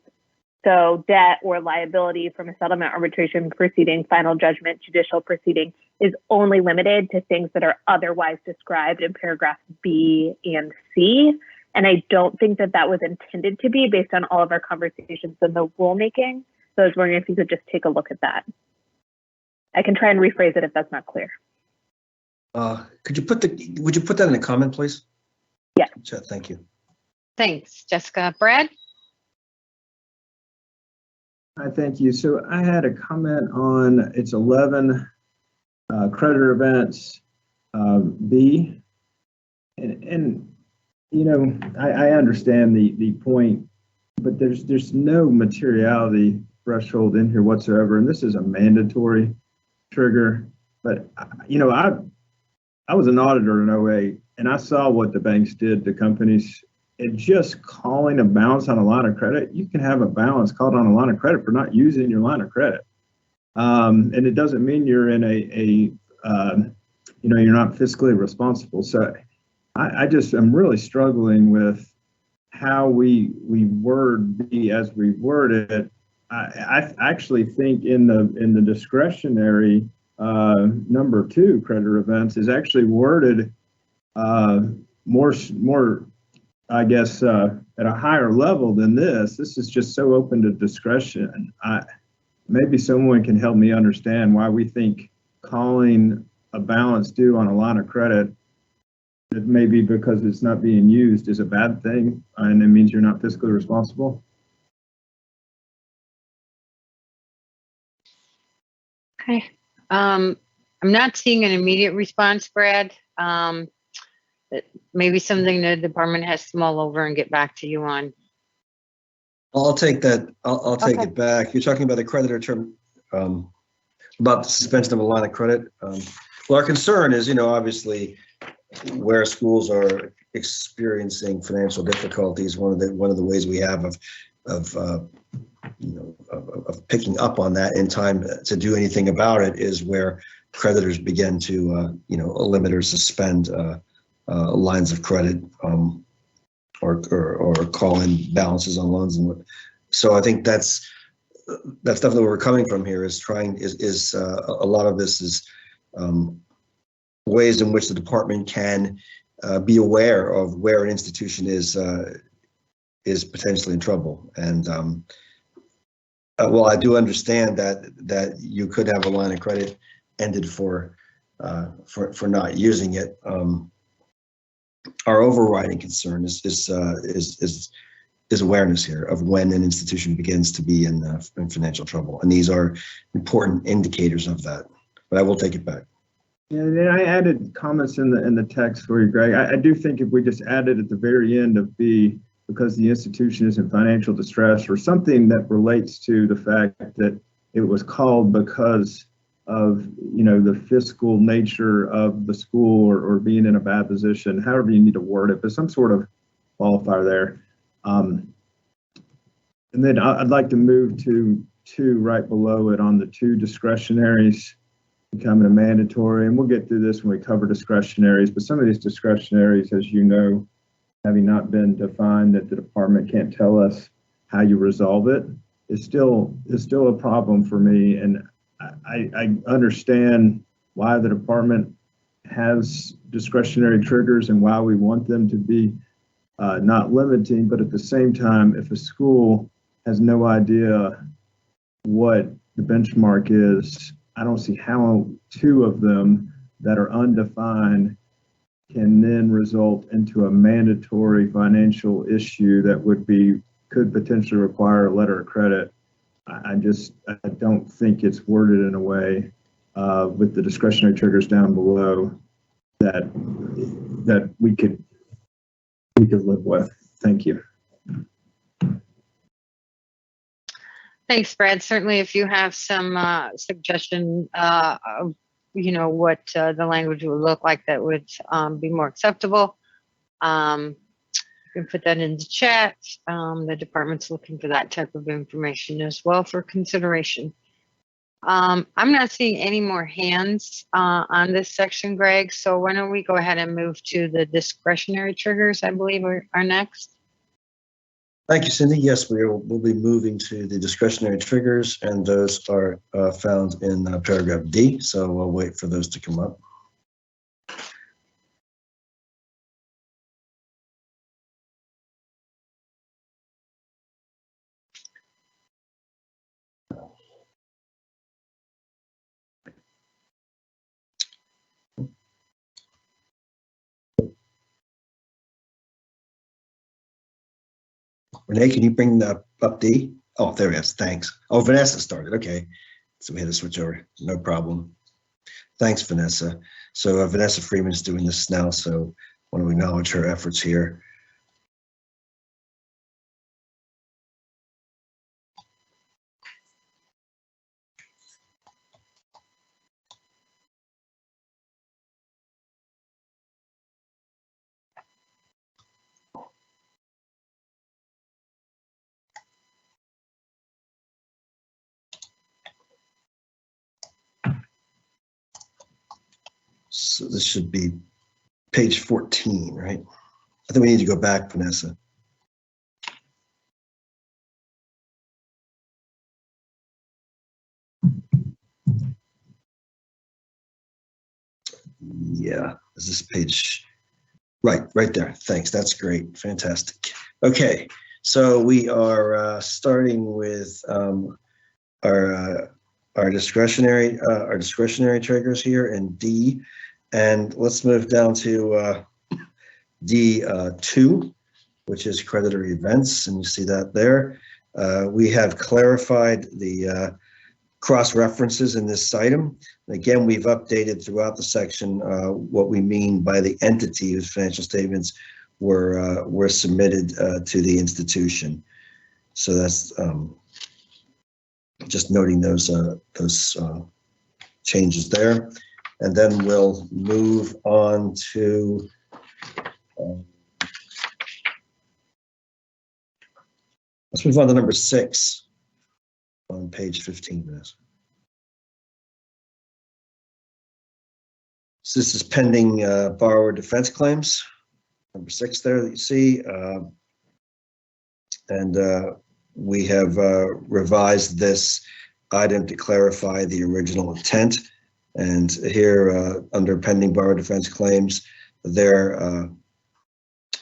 so debt or liability from a settlement, arbitration proceeding, final judgment, judicial proceeding, is only limited to things that are otherwise described in paragraphs B and C. And I don't think that that was intended to be based on all of our conversations in the rulemaking. So I was wondering if you could just take a look at that. I can try and rephrase it if that's not clear. Would you put that in a comment, please? Yeah. Thank you. Thanks, Jessica. Brad? Thank you. So I had a comment on it's 11 creditor events B, and you know, I understand the point, but there's no materiality threshold in here whatsoever, and this is a mandatory trigger. But you know, I was an auditor in 08, and I saw what the banks did to companies. And just calling a balance on a line of credit, you can have a balance called on a line of credit for not using your line of credit, and it doesn't mean you're in you know, you're not fiscally responsible. So I just am really struggling with how we word B as we word it. I actually think in the discretionary number 2 creditor events is actually worded more I guess at a higher level than this. This is just so open to discretion. Maybe someone can help me understand why we think calling a balance due on a line of credit, that maybe because it's not being used, is a bad thing, and it means you're not fiscally responsible. Okay. I'm not seeing an immediate response, Brad. Maybe something the department has to mull over and get back to you on. I'll take that. I'll take Okay. it back. You're talking about the creditor term, about the suspension of a line of credit. Well, our concern is, you know, obviously where schools are experiencing financial difficulties, one of the ways we have of picking up on that in time to do anything about it is where creditors begin to limit or suspend lines of credit, or call in balances on loans. And so I think that's definitely where we're coming from here, is a lot of this is ways in which the department can be aware of where an institution is potentially in trouble. And well, I do understand that you could have a line of credit ended for not using it. Our overriding concern is awareness here of when an institution begins to be in financial trouble, and these are important indicators of that. But I will take it back. Yeah, and I added comments in the text for you, Greg. I do think if we just added at the very end of B, because the institution is in financial distress, or something that relates to the fact that it was called because of, you know, the fiscal nature of the school or being in a bad position, however you need to word it, but some sort of qualifier there. And then I'd like to move to 2 right below it on the 2 discretionaries becoming a mandatory, and we'll get through this when we cover discretionaries, but some of these discretionaries, as you know, having not been defined, that the department can't tell us how you resolve it, is still a problem for me. And I understand why the department has discretionary triggers and why we want them to be not limiting, but at the same time, if a school has no idea what the benchmark is, I don't see how 2 of them that are undefined can then result into a mandatory financial issue that could potentially require a letter of credit. I don't think it's worded in a way with the discretionary triggers down below that we could live with. Thank you. Thanks, Brad. Certainly, if you have some suggestion of, you know, what the language would look like that would be more acceptable, you can put that in the chat. The department's looking for that type of information as well for consideration. I'm not seeing any more hands on this section, Greg. So why don't we go ahead and move to the discretionary triggers, I believe are next. Thank you, Cindy. Yes, we'll be moving to the discretionary triggers, and those are found in paragraph D. So we'll wait for those to come up. Renee, can you bring up D? Oh, there it is. Thanks. Oh, Vanessa started. Okay. So we had to switch over. No problem. Thanks, Vanessa. So Vanessa Freeman's doing this now, so I want to acknowledge her efforts here. So this should be page 14, right? I think we need to go back, Vanessa. Yeah, is this page? Right there. Thanks. That's great. Fantastic. Okay, so we are starting with our discretionary triggers here in D, and let's move down to D2, which is creditor events, and you see that there. We have clarified the cross references in this item. Again, we've updated throughout the section what we mean by the entity whose financial statements were submitted to the institution. So that's just noting those changes there. And then we'll move on to let's move on to number 6 on page 15 minutes. So this is pending borrower defense claims, number 6 there that you see. And we have revised this item to clarify the original intent. And here under pending borrower defense claims, there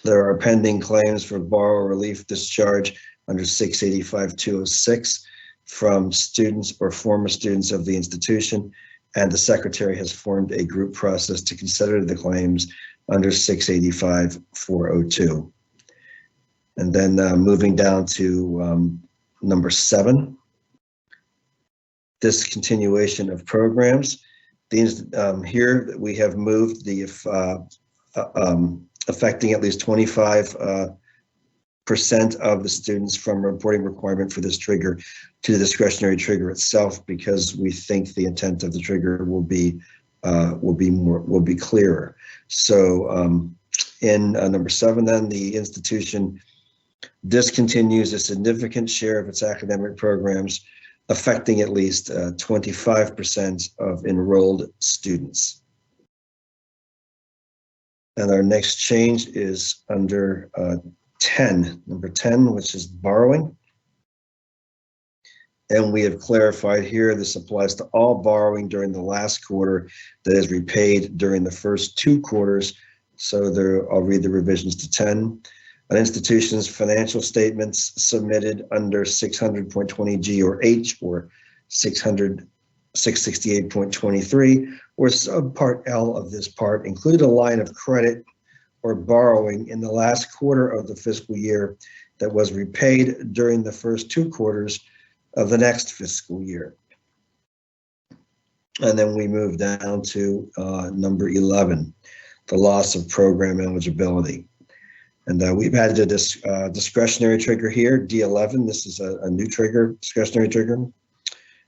are pending claims for borrower relief discharge under 685-206 from students or former students of the institution, and the secretary has formed a group process to consider the claims under 685-402. And then moving down to number 7, discontinuation of programs. These here we have moved the affecting at least 25 of the students from reporting requirement for this trigger to the discretionary trigger itself, because we think the intent of the trigger will be clearer. So in number 7, then the institution discontinues a significant share of its academic programs, affecting at least 25% of enrolled students. And our next change is under 10, number 10, which is borrowing. And we have clarified here, this applies to all borrowing during the last quarter that is repaid during the first 2 quarters. So there, I'll read the revisions to 10. An institution's financial statements submitted under 600.20G or H or 668.23 or subpart L of this part include a line of credit or borrowing in the last quarter of the fiscal year that was repaid during the first 2 quarters of the next fiscal year. And then we move down to number 11, the loss of program eligibility. And we've added a discretionary trigger here, D11. This is a new trigger, discretionary trigger,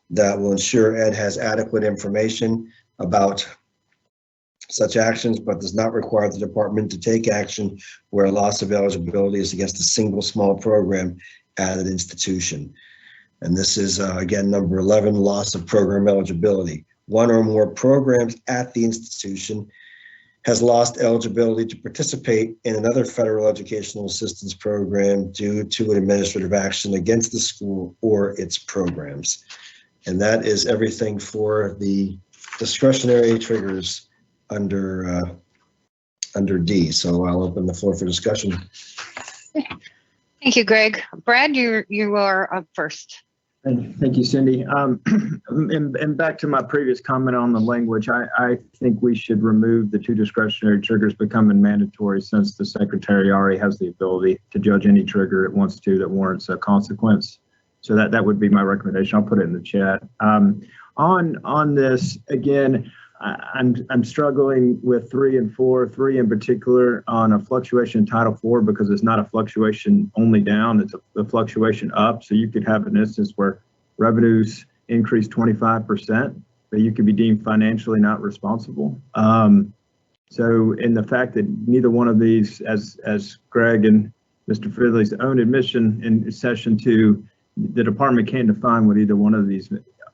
that will ensure Ed has adequate information about such actions, but does not require the department to take action where a loss of eligibility is against a single small program at an institution. And this is, again, number 11, loss of program eligibility. 1 or more programs at the institution has lost eligibility to participate in another federal educational assistance program due to an administrative action against the school or its programs. And that is everything for the discretionary triggers under D. So I'll open the floor for discussion. Thank you, Greg. Brad, you are up first. Thank you, Cindy. And back to my previous comment on the language, I think we should remove the 2 discretionary triggers becoming mandatory, since the secretary already has the ability to judge any trigger it wants to that warrants a consequence. So that would be my recommendation. I'll put it in the chat. On this, again, I'm struggling with 3 and 4, 3 in particular on a fluctuation in Title IV, because it's not a fluctuation only down, it's a fluctuation up. So you could have an instance where revenues increase 25%, but you could be deemed financially not responsible. So in the fact that neither one of these, as Greg and Mr. Fridley's own admission in session 2, the department can't define what either one of these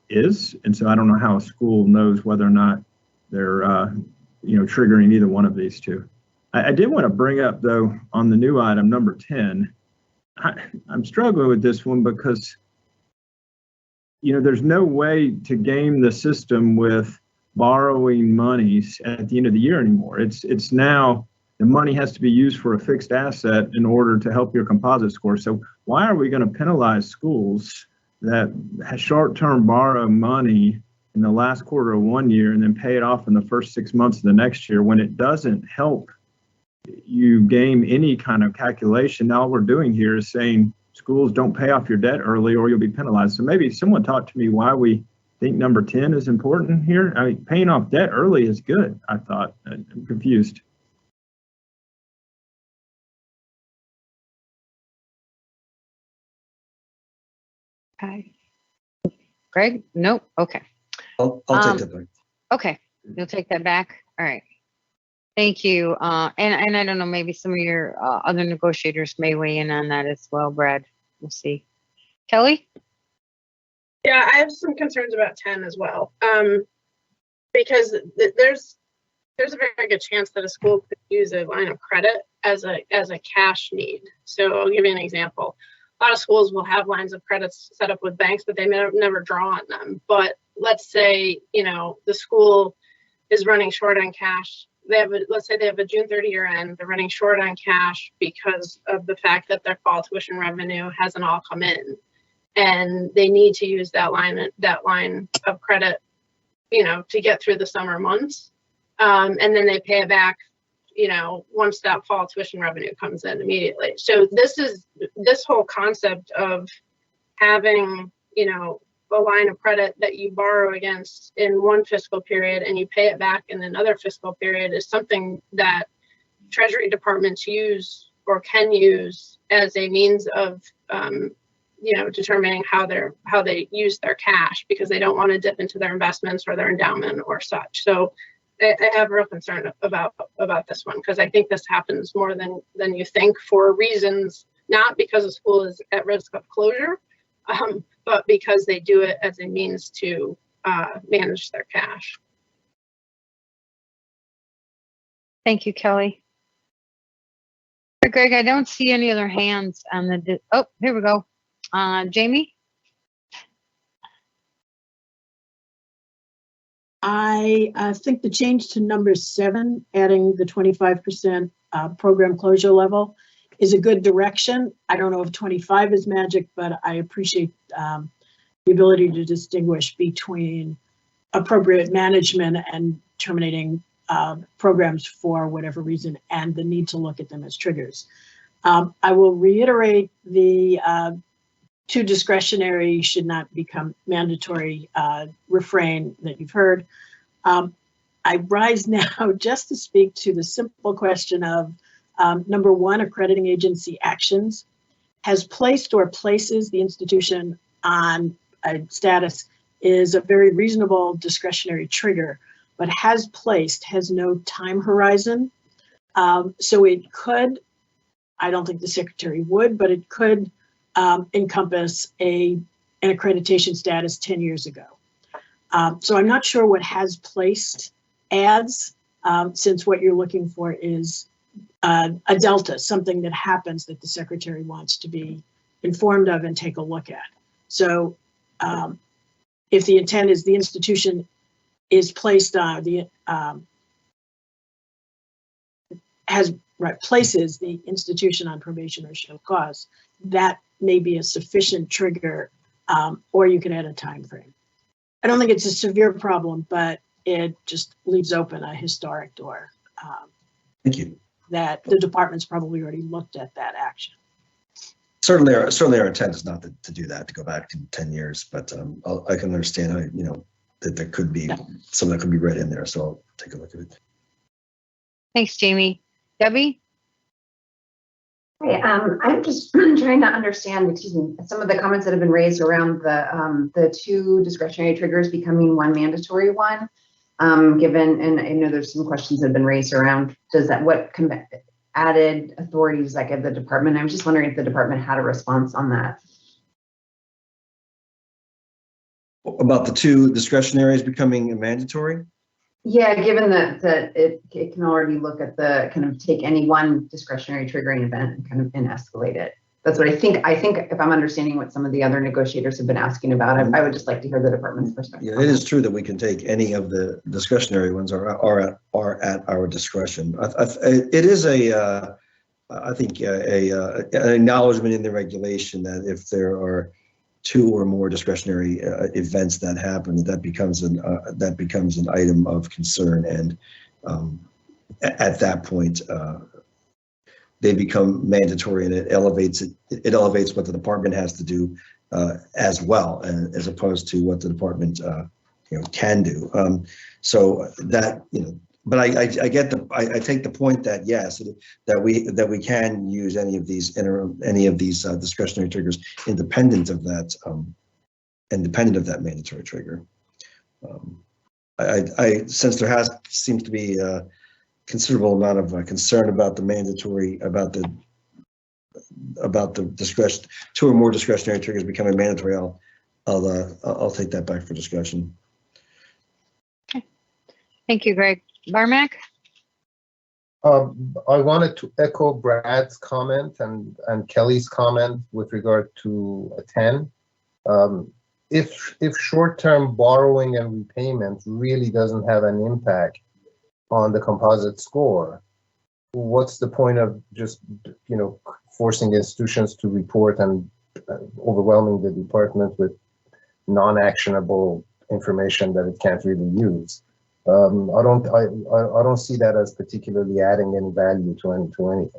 is. And so I don't know how a school knows whether or not they're triggering either one of these 2. I did want to bring up, though, on the new item number 10, I'm struggling with this one because there's no way to game the system with borrowing monies at the end of the year anymore. It's now the money has to be used for a fixed asset in order to help your composite score. So why are we going to penalize schools that short-term borrow money in the last quarter of one year and then pay it off in the first 6 months of the next year, when it doesn't help you game any kind of calculation? Now all we're doing here is saying schools don't pay off your debt early or you'll be penalized. So maybe someone talk to me why we think number 10 is important here. I mean, paying off debt early is good, I thought. I'm confused. Okay. Greg? Nope. Okay. I'll take that back. Okay. You'll take that back. All right. Thank you. And I don't know, maybe some of your other negotiators may weigh in on that as well, Brad. We'll see. Kelly? Yeah, I have some concerns about 10 as well. Because there's a very good chance that a school could use a line of credit as a cash need. So I'll give you an example. A lot of schools will have lines of credits set up with banks, but they never draw on them. But let's say, the school is running short on cash. Let's say they have a June 30 year end. They're running short on cash because of the fact that their fall tuition revenue hasn't all come in, and they need to use that line of credit, to get through the summer months, and then they pay it back, once that fall tuition revenue comes in immediately. So this whole concept of having, a line of credit that you borrow against in one fiscal period and you pay it back in another fiscal period is something that Treasury departments use or can use as a means of determining how they use their cash, because they don't want to dip into their investments or their endowment or such. So I have real concern about this one, because I think this happens more than you think, for reasons not because the school is at risk of closure, but because they do it as a means to manage their cash. Thank you, Kelly. Greg, I don't see any other hands on the, oh, here we go. Jamie? I think the change to number 7, adding the 25% program closure level, is a good direction. I don't know if 25 is magic, but I appreciate the ability to distinguish between appropriate management and terminating programs for whatever reason, and the need to look at them as triggers. I will reiterate the 2 discretionary should not become mandatory refrain that you've heard. I rise now just to speak to the simple question of number 1, accrediting agency actions. Has placed or places the institution on a status is a very reasonable discretionary trigger, but has placed has no time horizon. So it could, I don't think the secretary would, but it could encompass an accreditation status 10 years ago. So I'm not sure what has placed adds, since what you're looking for is a delta, something that happens that the secretary wants to be informed of and take a look at. So if the intent is the institution is placed on places the institution on probation or show cause, that may be a sufficient trigger, or you can add a time frame. I don't think it's a severe problem, but it just leaves open a historic door. Thank you. That the department's probably already looked at that action. Certainly our intent is not to do that, to go back to 10 years, but I can understand how, that there could be some that could be read in there, so I'll take a look at it. Thanks, Jamie. Debbie? Hey, I'm just trying to understand, some of the comments that have been raised around the 2 discretionary triggers becoming 1 mandatory one. Given, and I know there's some questions that have been raised around, what added authority does that give the department? I was just wondering if the department had a response on that. About the 2 discretionaries becoming mandatory? Yeah, given that it can already look at the kind of take any one discretionary triggering event and escalate it. That's what I think. I think if I'm understanding what some of the other negotiators have been asking about, I would just like to hear the department's perspective. Yeah, it is true that we can take any of the discretionary ones are at our discretion. It is I think an acknowledgement in the regulation that if there are 2 or more discretionary events that happen, that becomes an item of concern, and at that point they become mandatory, and it elevates what the department has to do as well, and as opposed to what the department can do. So that but I get I take the point that yes, that we can use any of these discretionary triggers independent of that mandatory trigger. I sense there seems to be a considerable amount of concern about the mandatory, about the discretion, 2 or more discretionary triggers becoming mandatory. I'll take that back for discussion. Okay. Thank you, Greg. Barmack? I wanted to echo Brad's comment and Kelly's comment with regard to 10. If short-term borrowing and repayment really doesn't have an impact on the composite score, what's the point of just forcing institutions to report and overwhelming the department with non-actionable information that it can't really use? I don't see that as particularly adding any value to anything.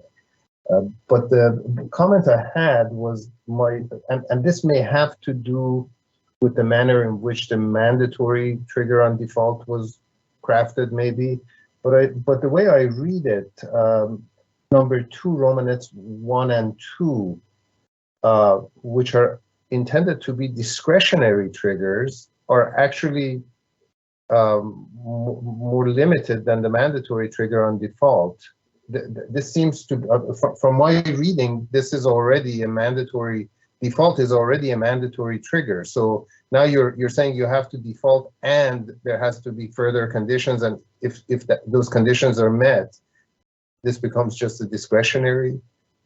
But the comment I had was and this may have to do with the manner in which the mandatory trigger on default was crafted, maybe. But the way I read it, number 2, Romanets 1 and 2, which are intended to be discretionary triggers, are actually more limited than the mandatory trigger on default. This seems to, from my reading, this is already a mandatory, default is already a mandatory trigger. So now you're saying you have to default and there has to be further conditions, and if those conditions are met, this becomes just a discretionary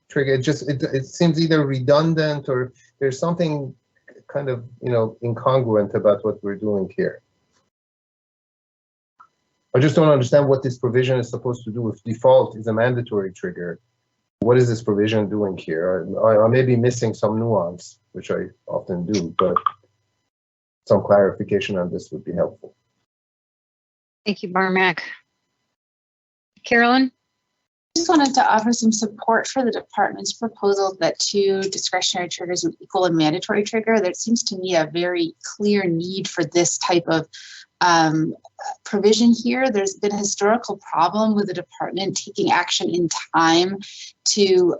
trigger. It seems either redundant or there's something kind of, incongruent about what we're doing here. I just don't understand what this provision is supposed to do if default is a mandatory trigger. What is this provision doing here? I may be missing some nuance, which I often do, but some clarification on this would be helpful. Thank you, Barmack. Carolyn? Just wanted to offer some support for the department's proposal that 2 discretionary triggers would equal a mandatory trigger. There seems to me a very clear need for this type of provision here. There's been a historical problem with the department taking action in time to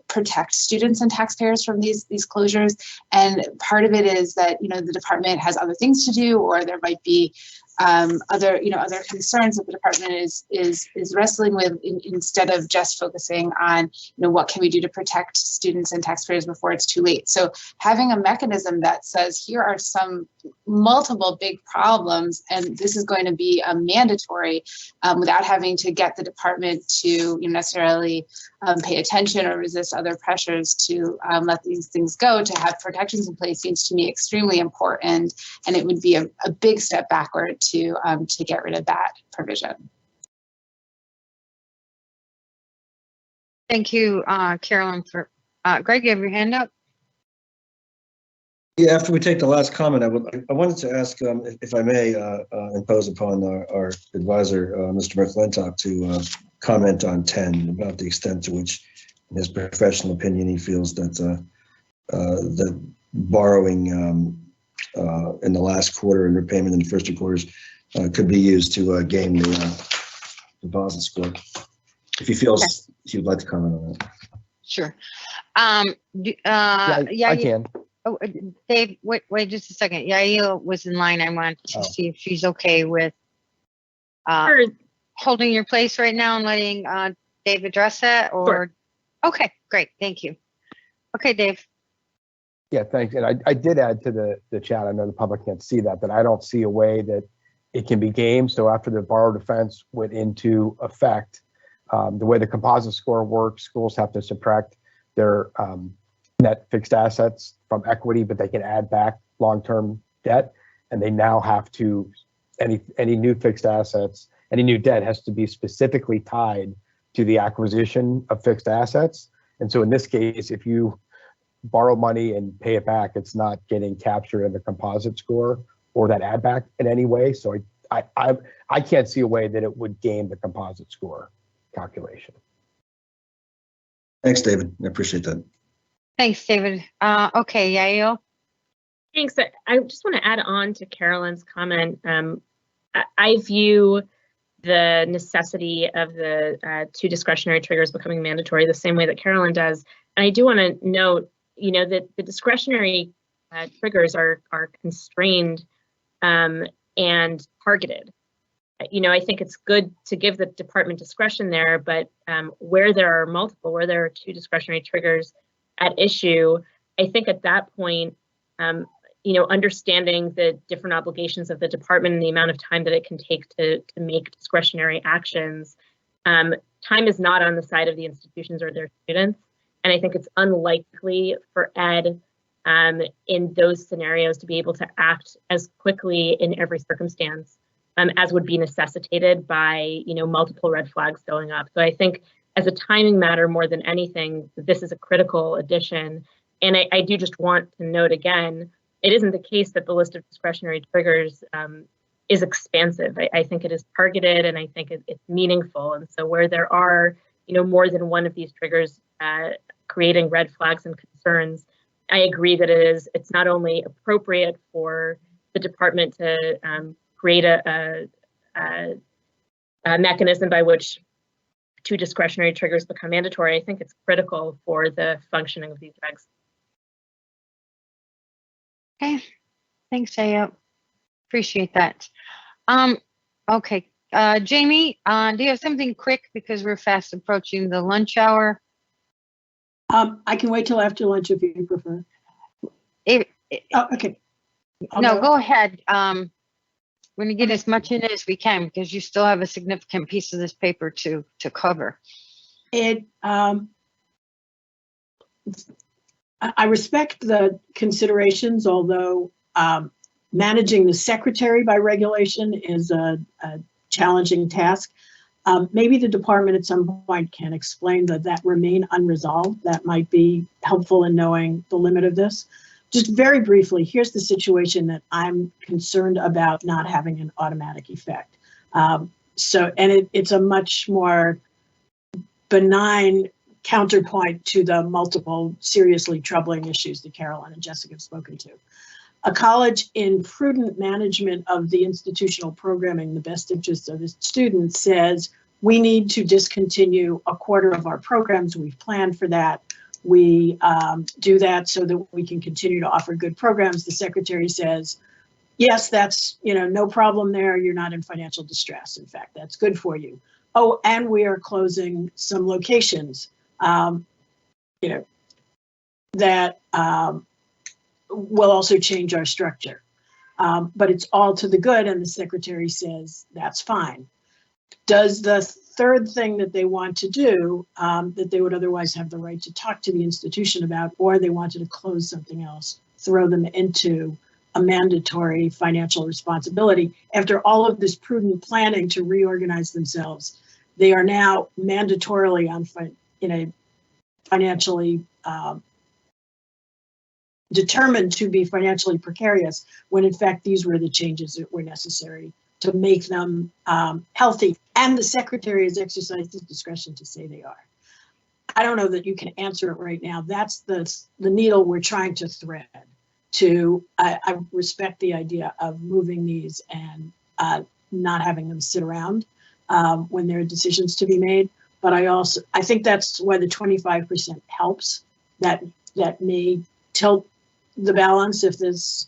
protect students and taxpayers from these closures. And part of it is that, the department has other things to do, or there might be other concerns that the department is wrestling with instead of just focusing on, what can we do to protect students and taxpayers before it's too late. So having a mechanism that says, here are some multiple big problems, and this is going to be a mandatory without having to get the department to necessarily pay attention or resist other pressures to let these things go, to have protections in place seems to me extremely important, and it would be a big step backward to get rid of that provision. Thank you, Carolyn. For Greg, you have your hand up. Yeah, after we take the last comment, I wanted to ask, if I may, impose upon our advisor, Mr. McClintock, to comment on 10 about the extent to which, in his professional opinion, he feels that the borrowing in the last quarter and repayment in the first 2 quarters could be used to game the deposit score. If he feels he would like to comment on that. Sure. I can. Oh, Dave, wait just a second. Yael was in line. I want to see if she's okay with holding your place right now and letting Dave address that, or? Sure. Okay, great. Thank you. Okay, Dave. Yeah, thanks. And I did add to the chat. I know the public can't see that, but I don't see a way that it can be gamed. So after the borrower defense went into effect, the way the composite score works, schools have to subtract their net fixed assets from equity, but they can add back long-term debt. And they now have to, any new fixed assets, any new debt has to be specifically tied to the acquisition of fixed assets. And so in this case, if you borrow money and pay it back, it's not getting captured in the composite score or that add back in any way. So I can't see a way that it would game the composite score calculation. Thanks, David. I appreciate that. Thanks, David. Okay, Yael. Thanks. I just want to add on to Carolyn's comment. I view the necessity of the 2 discretionary triggers becoming mandatory the same way that Carolyn does. And I do want to note, that the discretionary triggers are constrained and targeted. I think it's good to give the department discretion there, but where there are 2 discretionary triggers at issue, I think at that point, understanding the different obligations of the department and the amount of time that it can take to make discretionary actions, time is not on the side of the institutions or their students. And I think it's unlikely for Ed in those scenarios to be able to act as quickly in every circumstance as would be necessitated by, multiple red flags going up. So I think as a timing matter more than anything, this is a critical addition. And I do just want to note again, it isn't the case that the list of discretionary triggers is expansive. I think it is targeted, and I think it's meaningful. And so where there are, more than one of these triggers creating red flags and concerns, I agree that it's not only appropriate for the department to create a mechanism by which two discretionary triggers become mandatory, I think it's critical for the functioning of these regs. Okay, thanks, Ayo. Appreciate that. Okay, Jamie, do you have something quick because we're fast approaching the lunch hour? I can wait till after lunch if you prefer. Oh, okay. No, go ahead. We're going to get as much in as we can because you still have a significant piece of this paper to cover. I respect the considerations, although managing the secretary by regulation is a challenging task. Maybe the department at some point can explain that remain unresolved. That might be helpful in knowing the limit of this. Just very briefly, here's the situation that I'm concerned about not having an automatic effect. It's a much more benign counterpoint to the multiple seriously troubling issues that Carolyn and Jessica have spoken to. A college in prudent management of the institutional programming, the best interest of its students, says we need to discontinue a quarter of our programs. We've planned for that. We do that so that we can continue to offer good programs. The secretary says, yes, that's, no problem there. You're not in financial distress. In fact, that's good for you. Oh, and we are closing some locations, that will also change our structure. But it's all to the good, and the secretary says that's fine. Does the third thing that they want to do, that they would otherwise have the right to talk to the institution about, or they wanted to close something else, throw them into a mandatory financial responsibility? After all of this prudent planning to reorganize themselves, they are now mandatorily financially determined to be financially precarious, when in fact these were the changes that were necessary to make them healthy. And the secretary has exercised his discretion to say they are. I don't know that you can answer it right now. That's the needle we're trying to thread. I respect the idea of moving these and not having them sit around when there are decisions to be made. But I think that's why the 25% helps. That may tilt the balance if this,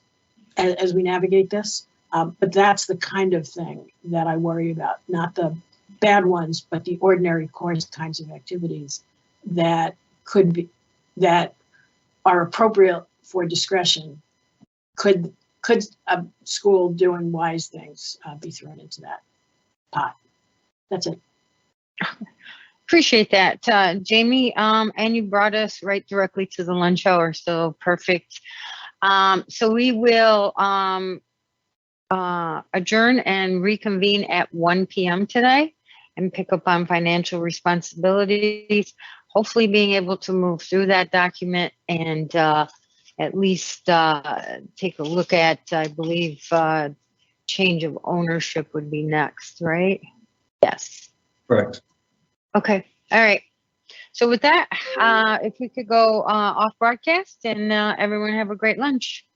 as we navigate this. But that's the kind of thing that I worry about, not the bad ones, but the ordinary course kinds of activities that are appropriate for discretion. Could a school doing wise things be thrown into that pot? That's it. Appreciate that, Jamie. And you brought us right directly to the lunch hour, so perfect. So we will adjourn and reconvene at 1 p.m. today and pick up on financial responsibilities, hopefully being able to move through that document and at least take a look at, I believe, change of ownership would be next, right? Yes. Correct. Okay. All right. So with that, if we could go off broadcast and everyone have a great lunch.